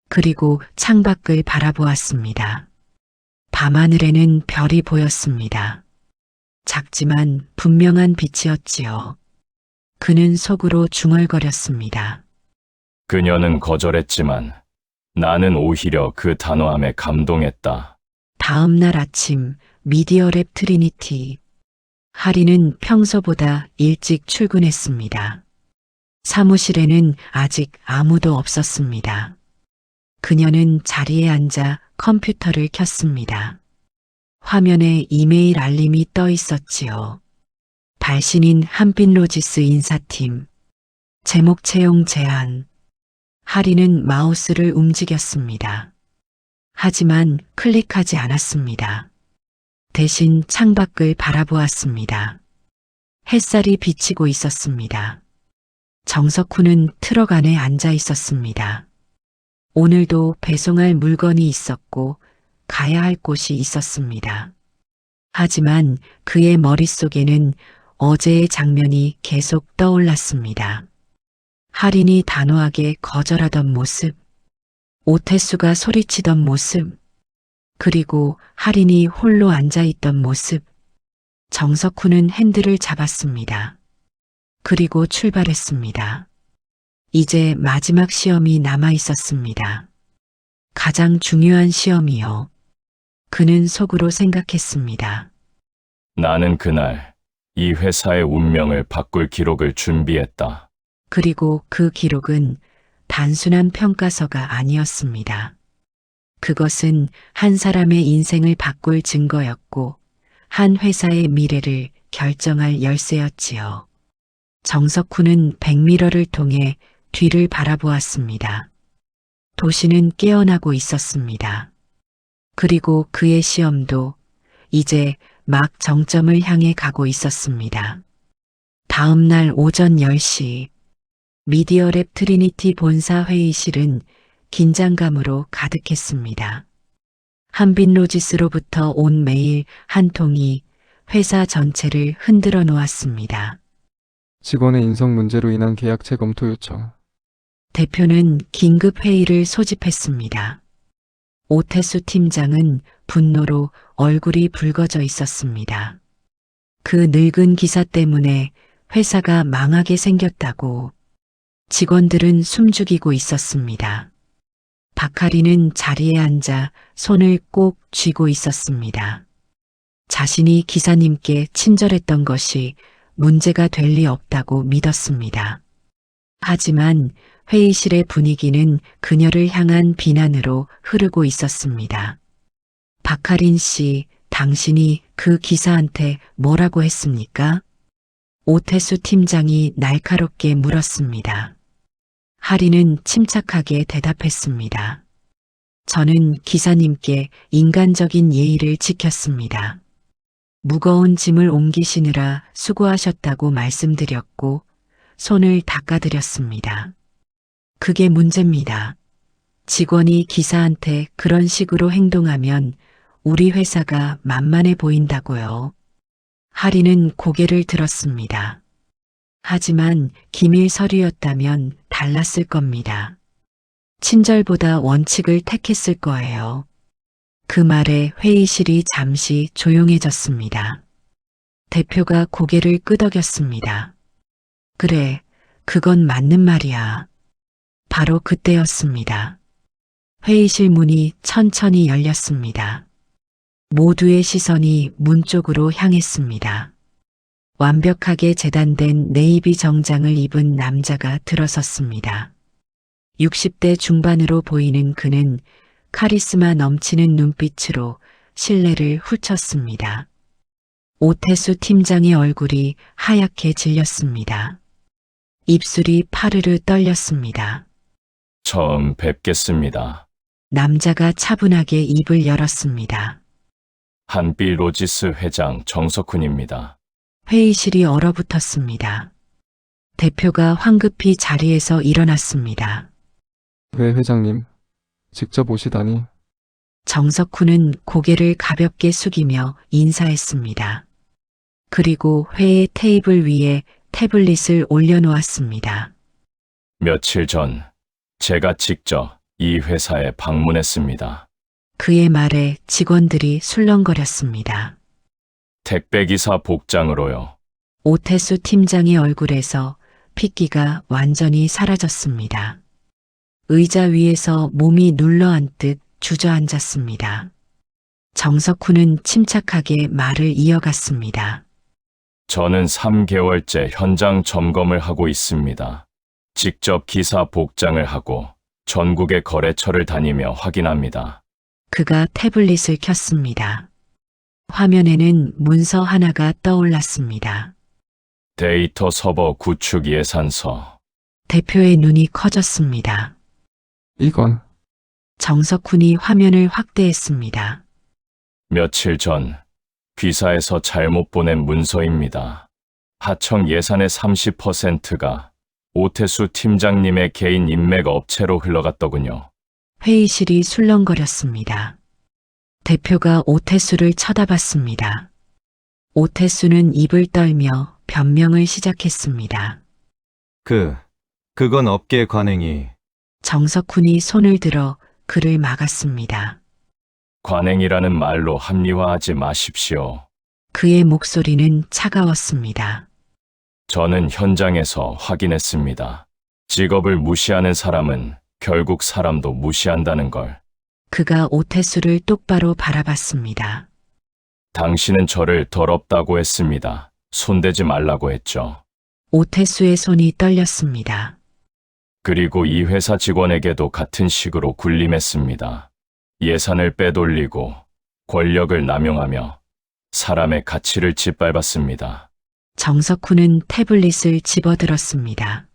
그리고 창밖을 바라보았습니다. 밤하늘에는 별이 보였습니다. 작지만 분명한 빛이었지요. 그는 속으로 중얼거렸습니다. 그녀는 거절했지만 나는 오히려 그 단호함에 감동했다. 다음 날 아침 미디어랩 트리니티. 하리는 평소보다 일찍 출근했습니다. 사무실에는 아직 아무도 없었습니다. 그녀는 자리에 앉아 컴퓨터를 켰습니다. 화면에 이메일 알림이 떠 있었지요. 발신인 한빛로지스 인사팀. 제목 채용 제안. 하리는 마우스를 움직였습니다. 하지만 클릭하지 않았습니다. 대신 창밖을 바라보았습니다. 햇살이 비치고 있었습니다. 정석훈은 트럭 안에 앉아 있었습니다. 오늘도 배송할 물건이 있었고 가야 할 곳이 있었습니다. 하지만 그의 머릿속에는 어제의 장면이 계속 떠올랐습니다. 할인이 단호하게 거절하던 모습, 오태수가 소리치던 모습, 그리고 할인이 홀로 앉아있던 모습. 정석훈은 핸들을 잡았습니다. 그리고 출발했습니다. 이제 마지막 시험이 남아 있었습니다. 가장 중요한 시험이요. 그는 속으로 생각했습니다. 나는 그날 이 회사의 운명을 바꿀 기록을 준비했다. 그리고 그 기록은 단순한 평가서가 아니었습니다. 그것은 한 사람의 인생을 바꿀 증거였고 한 회사의 미래를 결정할 열쇠였지요. 정석훈은 백미러를 통해 뒤를 바라보았습니다. 도시는 깨어나고 있었습니다. 그리고 그의 시험도 이제 막 정점을 향해 가고 있었습니다. 다음 날 오전 10시 미디어랩 트리니티 본사 회의실은 긴장감으로 가득했습니다. 한빛로지스로부터 온 메일 한 통이 회사 전체를 흔들어 놓았습니다. 직원의 인성 문제로 인한 계약 재검토 요청. 대표는 긴급 회의를 소집했습니다. 오태수 팀장은 분노로 얼굴이 붉어져 있었습니다. 그 늙은 기사 때문에 회사가 망하게 생겼다고 직원들은 숨죽이고 있었습니다. 박하리는 자리에 앉아 손을 꼭 쥐고 있었습니다. 자신이 기사님께 친절했던 것이 문제가 될 리 없다고 믿었습니다. 하지만 회의실의 분위기는 그녀를 향한 비난으로 흐르고 있었습니다. 박하린 씨, 당신이 그 기사한테 뭐라고 했습니까? 오태수 팀장이 날카롭게 물었습니다. 하리는 침착하게 대답했습니다. 저는 기사님께 인간적인 예의를 지켰습니다. 무거운 짐을 옮기시느라 수고하셨다고 말씀드렸고 손을 닦아드렸습니다. 그게 문제입니다. 직원이 기사한테 그런 식으로 행동하면 우리 회사가 만만해 보인다고요. 하리는 고개를 들었습니다. 하지만 기밀 서류였다면 달랐을 겁니다. 친절보다 원칙을 택했을 거예요. 그 말에 회의실이 잠시 조용해졌습니다. 대표가 고개를 끄덕였습니다. 그래, 그건 맞는 말이야. 바로 그때였습니다. 회의실 문이 천천히 열렸습니다. 모두의 시선이 문 쪽으로 향했습니다. 완벽하게 재단된 네이비 정장을 입은 남자가 들어섰습니다. 60대 중반으로 보이는 그는 카리스마 넘치는 눈빛으로 신뢰를 훑었습니다. 오태수 팀장의 얼굴이 하얗게 질렸습니다. 입술이 파르르 떨렸습니다. 처음 뵙겠습니다. 남자가 차분하게 입을 열었습니다. 한빛로지스 회장 정석훈입니다. 회의실이 얼어붙었습니다. 대표가 황급히 자리에서 일어났습니다. 회 회장님, 직접 오시다니. 정석훈은 고개를 가볍게 숙이며 인사했습니다. 그리고 회의 테이블 위에 태블릿을 올려놓았습니다. 며칠 전 제가 직접 이 회사에 방문했습니다. 그의 말에 직원들이 술렁거렸습니다. 택배기사 복장으로요. 오태수 팀장의 얼굴에서 핏기가 완전히 사라졌습니다. 의자 위에서 몸이 눌러앉듯 주저앉았습니다. 정석훈은 침착하게 말을 이어갔습니다. 저는 3개월째 현장 점검을 하고 있습니다. 직접 기사 복장을 하고 전국의 거래처를 다니며 확인합니다. 그가 태블릿을 켰습니다. 화면에는 문서 하나가 떠올랐습니다. 데이터 서버 구축 예산서. 대표의 눈이 커졌습니다. 이건 정석훈이 화면을 확대했습니다. 며칠 전 귀사에서 잘못 보낸 문서입니다. 하청 예산의 30%가 오태수 팀장님의 개인 인맥 업체로 흘러갔더군요. 회의실이 술렁거렸습니다. 대표가 오태수를 쳐다봤습니다. 오태수는 입을 떨며 변명을 시작했습니다. 그건 업계 관행이. 정석훈이 손을 들어 그를 막았습니다. 관행이라는 말로 합리화하지 마십시오. 그의 목소리는 차가웠습니다. 저는 현장에서 확인했습니다. 직업을 무시하는 사람은 결국 사람도 무시한다는 걸. 그가 오태수를 똑바로 바라봤습니다. 당신은 저를 더럽다고 했습니다. 손대지 말라고 했죠. 오태수의 손이 떨렸습니다. 그리고 이 회사 직원에게도 같은 식으로 군림했습니다. 예산을 빼돌리고 권력을 남용하며 사람의 가치를 짓밟았습니다. 정석훈은 태블릿을 집어들었습니다.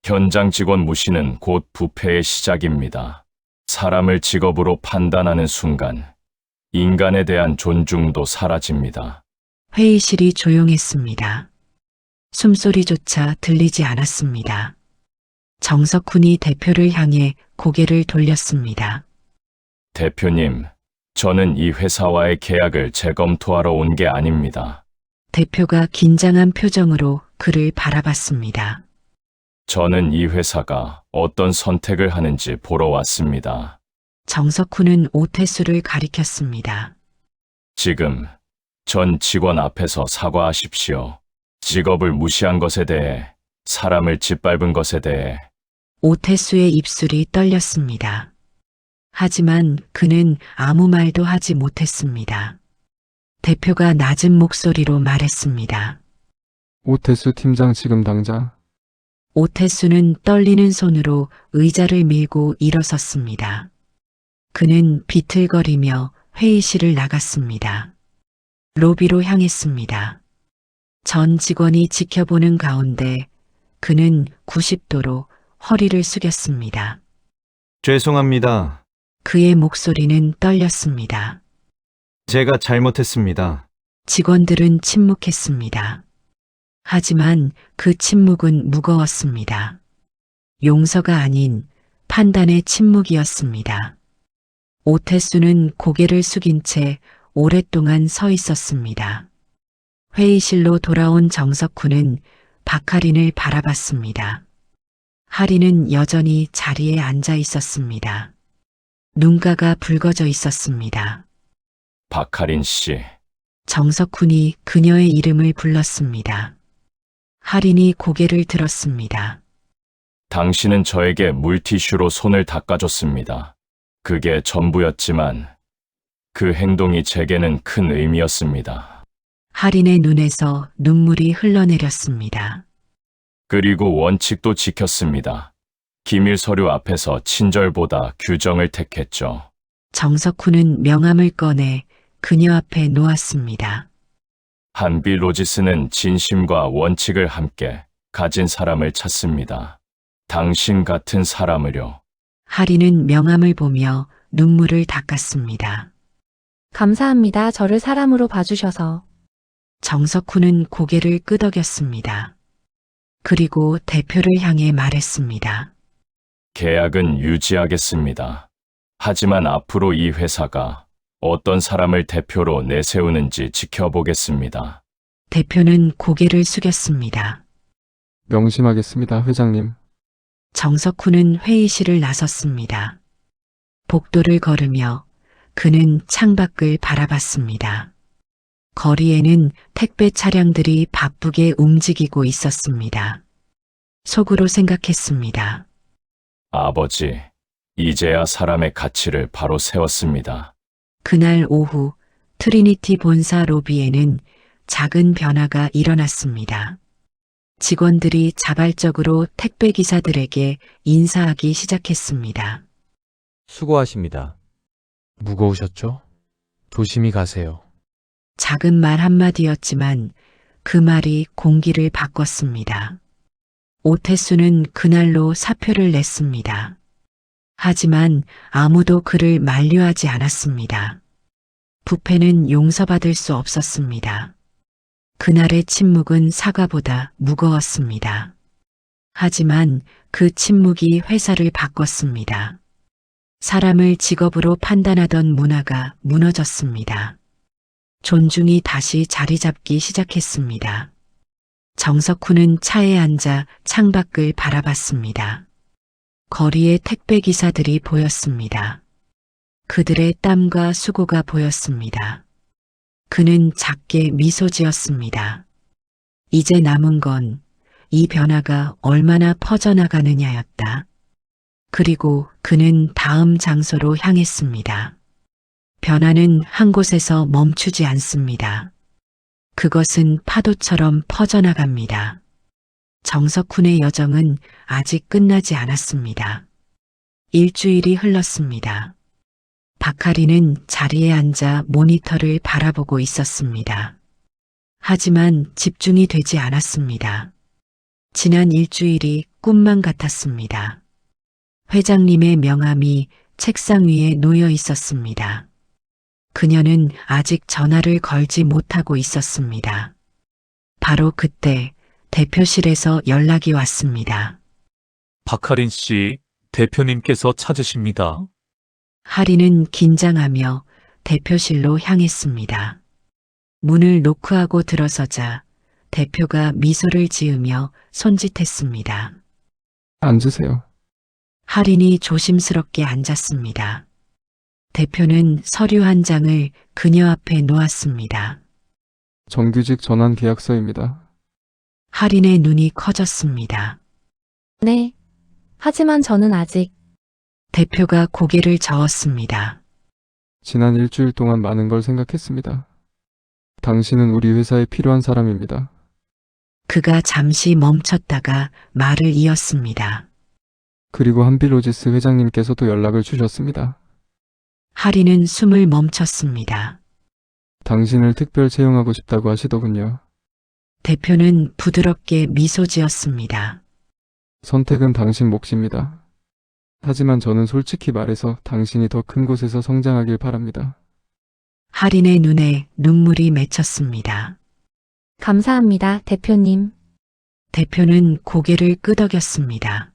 현장 직원 무시는 곧 부패의 시작입니다. 사람을 직업으로 판단하는 순간 인간에 대한 존중도 사라집니다. 회의실이 조용했습니다. 숨소리조차 들리지 않았습니다. 정석훈이 대표를 향해 고개를 돌렸습니다. 대표님, 저는 이 회사와의 계약을 재검토하러 온 게 아닙니다. 대표가 긴장한 표정으로 그를 바라봤습니다. 저는 이 회사가 어떤 선택을 하는지 보러 왔습니다. 정석훈은 오태수를 가리켰습니다. 지금 전 직원 앞에서 사과하십시오. 직업을 무시한 것에 대해, 사람을 짓밟은 것에 대해. 오태수의 입술이 떨렸습니다. 하지만 그는 아무 말도 하지 못했습니다. 대표가 낮은 목소리로 말했습니다. 오태수 팀장 지금 당장. 오태수는 떨리는 손으로 의자를 밀고 일어섰습니다. 그는 비틀거리며 회의실을 나갔습니다. 로비로 향했습니다. 전 직원이 지켜보는 가운데 그는 90도로 허리를 숙였습니다. 죄송합니다. 그의 목소리는 떨렸습니다. 제가 잘못했습니다. 직원들은 침묵했습니다. 하지만 그 침묵은 무거웠습니다. 용서가 아닌 판단의 침묵이었습니다. 오태수는 고개를 숙인 채 오랫동안 서 있었습니다. 회의실로 돌아온 정석훈은 박하린을 바라봤습니다. 하린은 여전히 자리에 앉아 있었습니다. 눈가가 붉어져 있었습니다. 박하린 씨, 정석훈이 그녀의 이름을 불렀습니다. 하린이 고개를 들었습니다. 당신은 저에게 물티슈로 손을 닦아줬습니다. 그게 전부였지만 그 행동이 제게는 큰 의미였습니다. 하린의 눈에서 눈물이 흘러내렸습니다. 그리고 원칙도 지켰습니다. 기밀 서류 앞에서 친절보다 규정을 택했죠. 정석훈은 명함을 꺼내 그녀 앞에 놓았습니다. 한비 로지스는 진심과 원칙을 함께 가진 사람을 찾습니다. 당신 같은 사람을요. 하리는 명함을 보며 눈물을 닦았습니다. 감사합니다. 저를 사람으로 봐주셔서. 정석훈은 고개를 끄덕였습니다. 그리고 대표를 향해 말했습니다. 계약은 유지하겠습니다. 하지만 앞으로 이 회사가 어떤 사람을 대표로 내세우는지 지켜보겠습니다. 대표는 고개를 숙였습니다. 명심하겠습니다, 회장님. 정석훈은 회의실을 나섰습니다. 복도를 걸으며 그는 창밖을 바라봤습니다. 거리에는 택배 차량들이 바쁘게 움직이고 있었습니다. 속으로 생각했습니다. 아버지, 이제야 사람의 가치를 바로 세웠습니다. 그날 오후 트리니티 본사 로비에는 작은 변화가 일어났습니다. 직원들이 자발적으로 택배 기사들에게 인사하기 시작했습니다. 수고하십니다. 무거우셨죠? 조심히 가세요. 작은 말 한마디였지만 그 말이 공기를 바꿨습니다. 오태수는 그날로 사표를 냈습니다. 하지만 아무도 그를 만류하지 않았습니다. 부패는 용서받을 수 없었습니다. 그날의 침묵은 사과보다 무거웠습니다. 하지만 그 침묵이 회사를 바꿨습니다. 사람을 직업으로 판단하던 문화가 무너졌습니다. 존중이 다시 자리 잡기 시작했습니다. 정석훈은 차에 앉아 창밖을 바라봤습니다. 거리에 택배 기사들이 보였습니다. 그들의 땀과 수고가 보였습니다. 그는 작게 미소 지었습니다. 이제 남은 건 이 변화가 얼마나 퍼져나가느냐였다. 그리고 그는 다음 장소로 향했습니다. 변화는 한 곳에서 멈추지 않습니다. 그것은 파도처럼 퍼져나갑니다. 정석훈의 여정은 아직 끝나지 않았습니다. 일주일이 흘렀습니다. 박하리는 자리에 앉아 모니터를 바라보고 있었습니다. 하지만 집중이 되지 않았습니다. 지난 일주일이 꿈만 같았습니다. 회장님의 명함이 책상 위에 놓여 있었습니다. 그녀는 아직 전화를 걸지 못하고 있었습니다. 바로 그때 대표실에서 연락이 왔습니다. 박하린 씨, 대표님께서 찾으십니다. 하리는 긴장하며 대표실로 향했습니다. 문을 노크하고 들어서자 대표가 미소를 지으며 손짓했습니다. 앉으세요. 하린이 조심스럽게 앉았습니다. 대표는 서류 한 장을 그녀 앞에 놓았습니다. 정규직 전환 계약서입니다. 하린의 눈이 커졌습니다. 네. 하지만 저는 아직. 대표가 고개를 저었습니다. 지난 일주일 동안 많은 걸 생각했습니다. 당신은 우리 회사에 필요한 사람입니다. 그가 잠시 멈췄다가 말을 이었습니다. 그리고 한빌로지스 회장님께서도 연락을 주셨습니다. 하린은 숨을 멈췄습니다. 당신을 특별 채용하고 싶다고 하시더군요. 대표는 부드럽게 미소 지었습니다. 선택은 당신 몫입니다. 하지만 저는 솔직히 말해서 당신이 더 큰 곳에서 성장하길 바랍니다. 하린의 눈에 눈물이 맺혔습니다. 감사합니다, 대표님. 대표는 고개를 끄덕였습니다.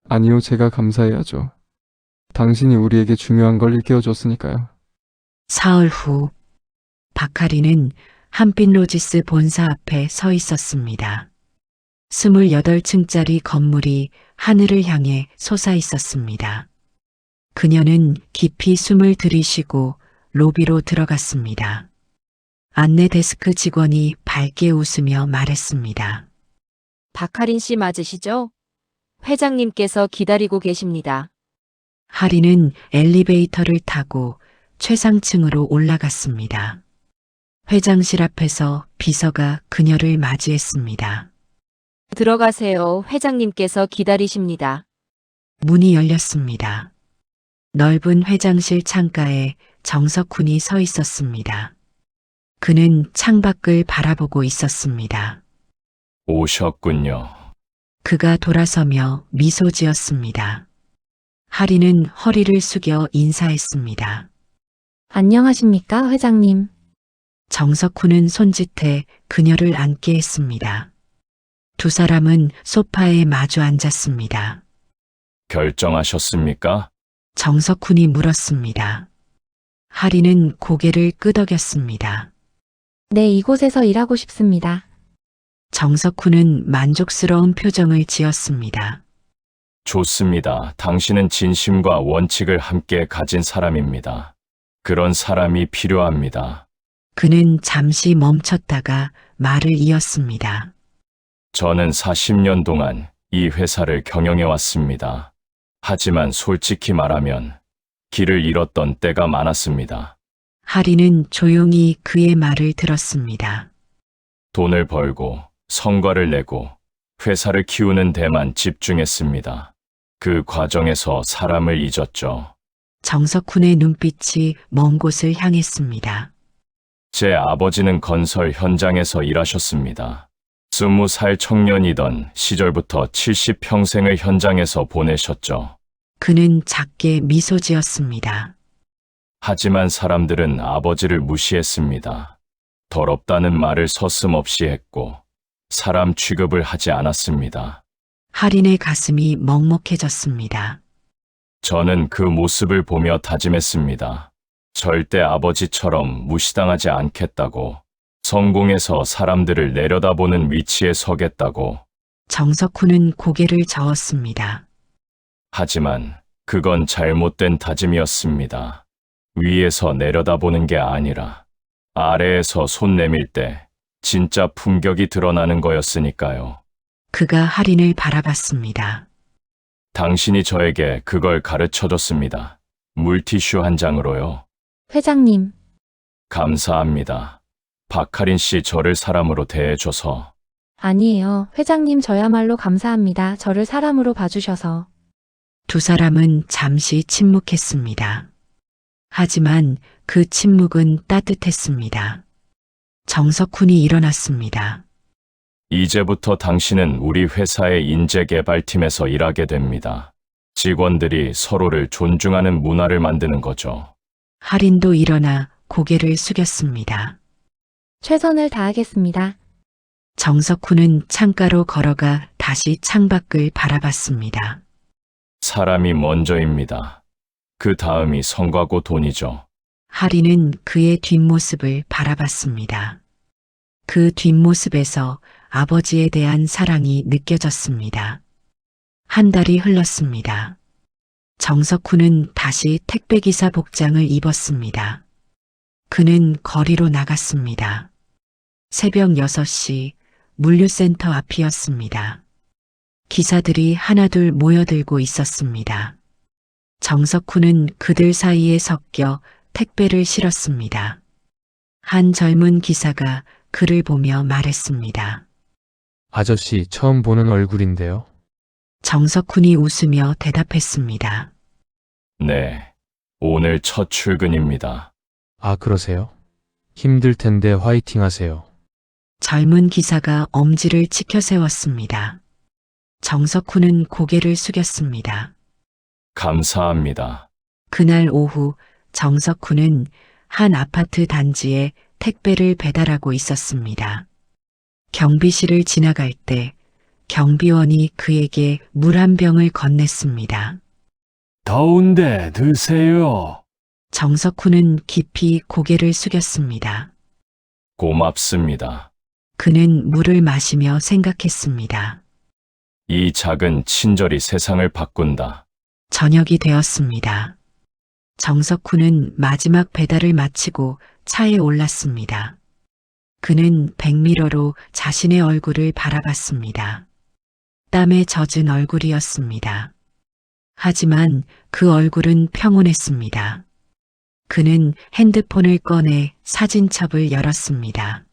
아니요, 제가 감사해야죠. 당신이 우리에게 중요한 걸 일깨워줬으니까요. 사흘 후 박하리는 한빛로지스 본사 앞에 서 있었습니다. 28층짜리 건물이 하늘을 향해 솟아 있었습니다. 그녀는 깊이 숨을 들이쉬고 로비로 들어갔습니다. 안내 데스크 직원이 밝게 웃으며 말했습니다. 박하린 씨 맞으시죠? 회장님께서 기다리고 계십니다. 하리는 엘리베이터를 타고 최상층으로 올라갔습니다. 회장실 앞에서 비서가 그녀를 맞이했습니다. 들어가세요. 회장님께서 기다리십니다. 문이 열렸습니다. 넓은 회장실 창가에 정석훈이 서 있었습니다. 그는 창밖을 바라보고 있었습니다. 오셨군요. 그가 돌아서며 미소 지었습니다. 하리는 허리를 숙여 인사했습니다. 안녕하십니까, 회장님. 정석훈은 손짓해 그녀를 앉게 했습니다. 두 사람은 소파에 마주 앉았습니다. 결정하셨습니까? 정석훈이 물었습니다. 하리는 고개를 끄덕였습니다. 네, 이곳에서 일하고 싶습니다. 정석훈은 만족스러운 표정을 지었습니다. 좋습니다. 당신은 진심과 원칙을 함께 가진 사람입니다. 그런 사람이 필요합니다. 그는 잠시 멈췄다가 말을 이었습니다. 저는 40년 동안 이 회사를 경영해 왔습니다. 하지만 솔직히 말하면 길을 잃었던 때가 많았습니다. 하리는 조용히 그의 말을 들었습니다. 돈을 벌고 성과를 내고 회사를 키우는 데만 집중했습니다. 그 과정에서 사람을 잊었죠. 정석훈의 눈빛이 먼 곳을 향했습니다. 제 아버지는 건설 현장에서 일하셨습니다. 20살 청년이던 시절부터 70평생을 현장에서 보내셨죠. 그는 작게 미소 지었습니다. 하지만 사람들은 아버지를 무시했습니다. 더럽다는 말을 서슴없이 했고 사람 취급을 하지 않았습니다. 할인의 가슴이 먹먹해졌습니다. 저는 그 모습을 보며 다짐했습니다. 절대 아버지처럼 무시당하지 않겠다고, 성공해서 사람들을 내려다보는 위치에 서겠다고. 정석훈은 고개를 저었습니다. 하지만 그건 잘못된 다짐이었습니다. 위에서 내려다보는 게 아니라 아래에서 손 내밀 때 진짜 품격이 드러나는 거였으니까요. 그가 할인을 바라봤습니다. 당신이 저에게 그걸 가르쳐줬습니다. 물티슈 한 장으로요. 회장님, 감사합니다. 박하린 씨 저를 사람으로 대해줘서. 아니에요. 회장님 저야말로 감사합니다. 저를 사람으로 봐주셔서. 두 사람은 잠시 침묵했습니다. 하지만 그 침묵은 따뜻했습니다. 정석훈이 일어났습니다. 이제부터 당신은 우리 회사의 인재개발팀에서 일하게 됩니다. 직원들이 서로를 존중하는 문화를 만드는 거죠. 할인도 일어나 고개를 숙였습니다. 최선을 다하겠습니다. 정석훈은 창가로 걸어가 다시 창밖을 바라봤습니다. 사람이 먼저입니다. 그 다음이 성과고 돈이죠. 할인은 그의 뒷모습을 바라봤습니다. 그 뒷모습에서 아버지에 대한 사랑이 느껴졌습니다. 한 달이 흘렀습니다. 정석훈은 다시 택배기사 복장을 입었습니다. 그는 거리로 나갔습니다. 새벽 6시 물류센터 앞이었습니다. 기사들이 하나둘 모여들고 있었습니다. 정석훈은 그들 사이에 섞여 택배를 실었습니다. 한 젊은 기사가 그를 보며 말했습니다. 아저씨 처음 보는 얼굴인데요. 정석훈이 웃으며 대답했습니다. 네, 오늘 첫 출근입니다. 아, 그러세요? 힘들 텐데 화이팅 하세요. 젊은 기사가 엄지를 치켜 세웠습니다. 정석훈은 고개를 숙였습니다. 감사합니다. 그날 오후 정석훈은 한 아파트 단지에 택배를 배달하고 있었습니다. 경비실을 지나갈 때 경비원이 그에게 물 한 병을 건넸습니다. 더운데 드세요. 정석훈은 깊이 고개를 숙였습니다. 고맙습니다. 그는 물을 마시며 생각했습니다. 이 작은 친절이 세상을 바꾼다. 저녁이 되었습니다. 정석훈은 마지막 배달을 마치고 차에 올랐습니다. 그는 백미러로 자신의 얼굴을 바라봤습니다. 땀에 젖은 얼굴이었습니다. 하지만 그 얼굴은 평온했습니다. 그는 핸드폰을 꺼내 사진첩을 열었습니다.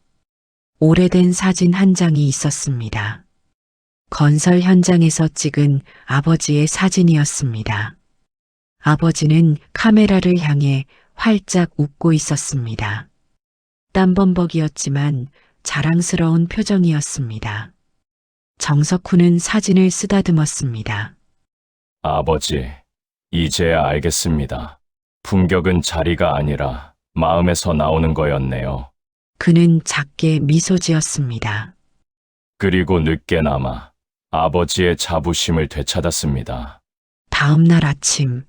오래된 사진 한 장이 있었습니다. 건설 현장에서 찍은 아버지의 사진이었습니다. 아버지는 카메라를 향해 활짝 웃고 있었습니다. 땀범벅이었지만 자랑스러운 표정이었습니다. 정석훈은 사진을 쓰다듬었습니다. 아버지, 이제야 알겠습니다. 품격은 자리가 아니라 마음에서 나오는 거였네요. 그는 작게 미소 지었습니다. 그리고 늦게나마 아버지의 자부심을 되찾았습니다. 다음 날 아침,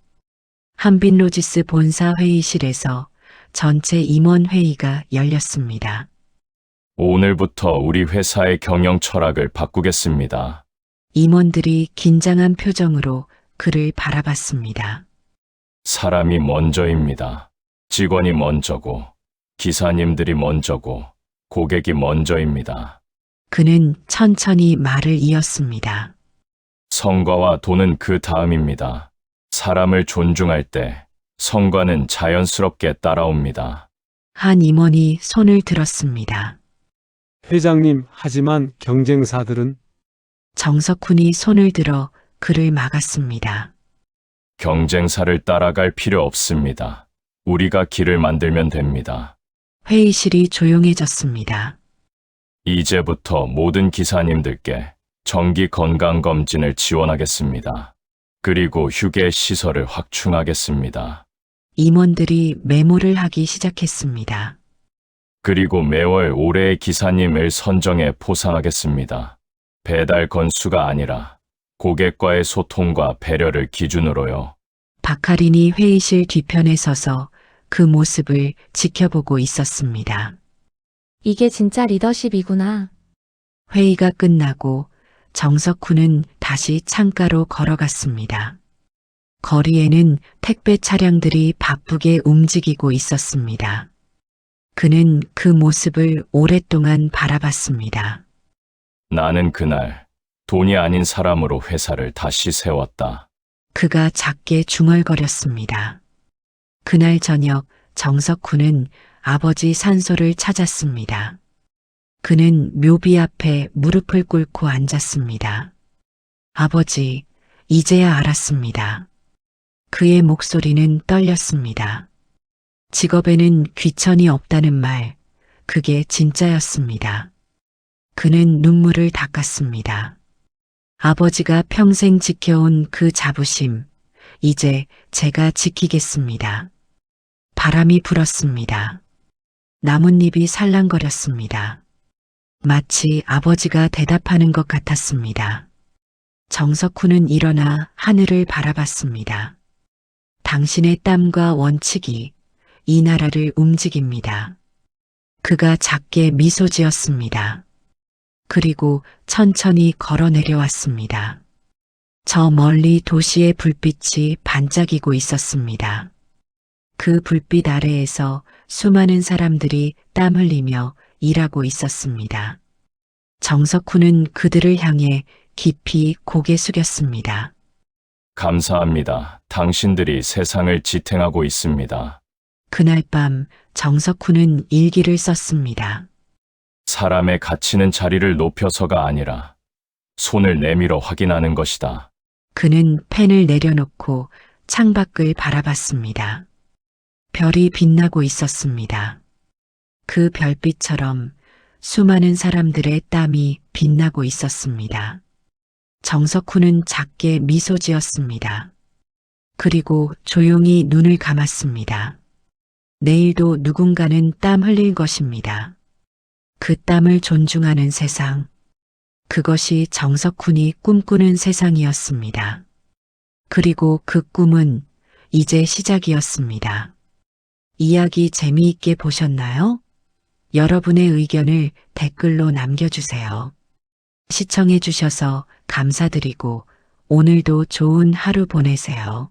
한빛로지스 본사 회의실에서 전체 임원 회의가 열렸습니다. 오늘부터 우리 회사의 경영 철학을 바꾸겠습니다. 임원들이 긴장한 표정으로 그를 바라봤습니다. 사람이 먼저입니다. 직원이 먼저고, 기사님들이 먼저고, 고객이 먼저입니다. 그는 천천히 말을 이었습니다. 성과와 돈은 그 다음입니다. 사람을 존중할 때 성과는 자연스럽게 따라옵니다. 한 임원이 손을 들었습니다. 회장님, 하지만 경쟁사들은 정석훈이 손을 들어 그를 막았습니다. 경쟁사를 따라갈 필요 없습니다. 우리가 길을 만들면 됩니다. 회의실이 조용해졌습니다. 이제부터 모든 기사님들께 정기 건강검진을 지원하겠습니다. 그리고 휴게 시설을 확충하겠습니다. 임원들이 메모를 하기 시작했습니다. 그리고 매월 올해의 기사님을 선정해 포상하겠습니다. 배달 건수가 아니라 고객과의 소통과 배려를 기준으로요. 박하린이 회의실 뒤편에 서서 그 모습을 지켜보고 있었습니다. 이게 진짜 리더십이구나. 회의가 끝나고 정석훈은 다시 창가로 걸어갔습니다. 거리에는 택배 차량들이 바쁘게 움직이고 있었습니다. 그는 그 모습을 오랫동안 바라봤습니다. 나는 그날 돈이 아닌 사람으로 회사를 다시 세웠다. 그가 작게 중얼거렸습니다. 그날 저녁 정석훈은 아버지 산소를 찾았습니다. 그는 묘비 앞에 무릎을 꿇고 앉았습니다. 아버지, 이제야 알았습니다. 그의 목소리는 떨렸습니다. 직업에는 귀천이 없다는 말, 그게 진짜였습니다. 그는 눈물을 닦았습니다. 아버지가 평생 지켜온 그 자부심, 이제 제가 지키겠습니다. 바람이 불었습니다. 나뭇잎이 살랑거렸습니다. 마치 아버지가 대답하는 것 같았습니다. 정석훈은 일어나 하늘을 바라봤습니다. 당신의 땀과 원칙이 이 나라를 움직입니다. 그가 작게 미소 지었습니다. 그리고 천천히 걸어 내려왔습니다. 저 멀리 도시의 불빛이 반짝이고 있었습니다. 그 불빛 아래에서 수많은 사람들이 땀 흘리며 일하고 있었습니다. 정석훈은 그들을 향해 깊이 고개 숙였습니다. 감사합니다. 당신들이 세상을 지탱하고 있습니다. 그날 밤 정석훈은 일기를 썼습니다. 사람의 가치는 자리를 높여서가 아니라 손을 내밀어 확인하는 것이다. 그는 펜을 내려놓고 창밖을 바라봤습니다. 별이 빛나고 있었습니다. 그 별빛처럼 수많은 사람들의 땀이 빛나고 있었습니다. 정석훈은 작게 미소 지었습니다. 그리고 조용히 눈을 감았습니다. 내일도 누군가는 땀 흘릴 것입니다. 그 땀을 존중하는 세상, 그것이 정석훈이 꿈꾸는 세상이었습니다. 그리고 그 꿈은 이제 시작이었습니다. 이야기 재미있게 보셨나요? 여러분의 의견을 댓글로 남겨주세요. 시청해주셔서 감사드리고 오늘도 좋은 하루 보내세요.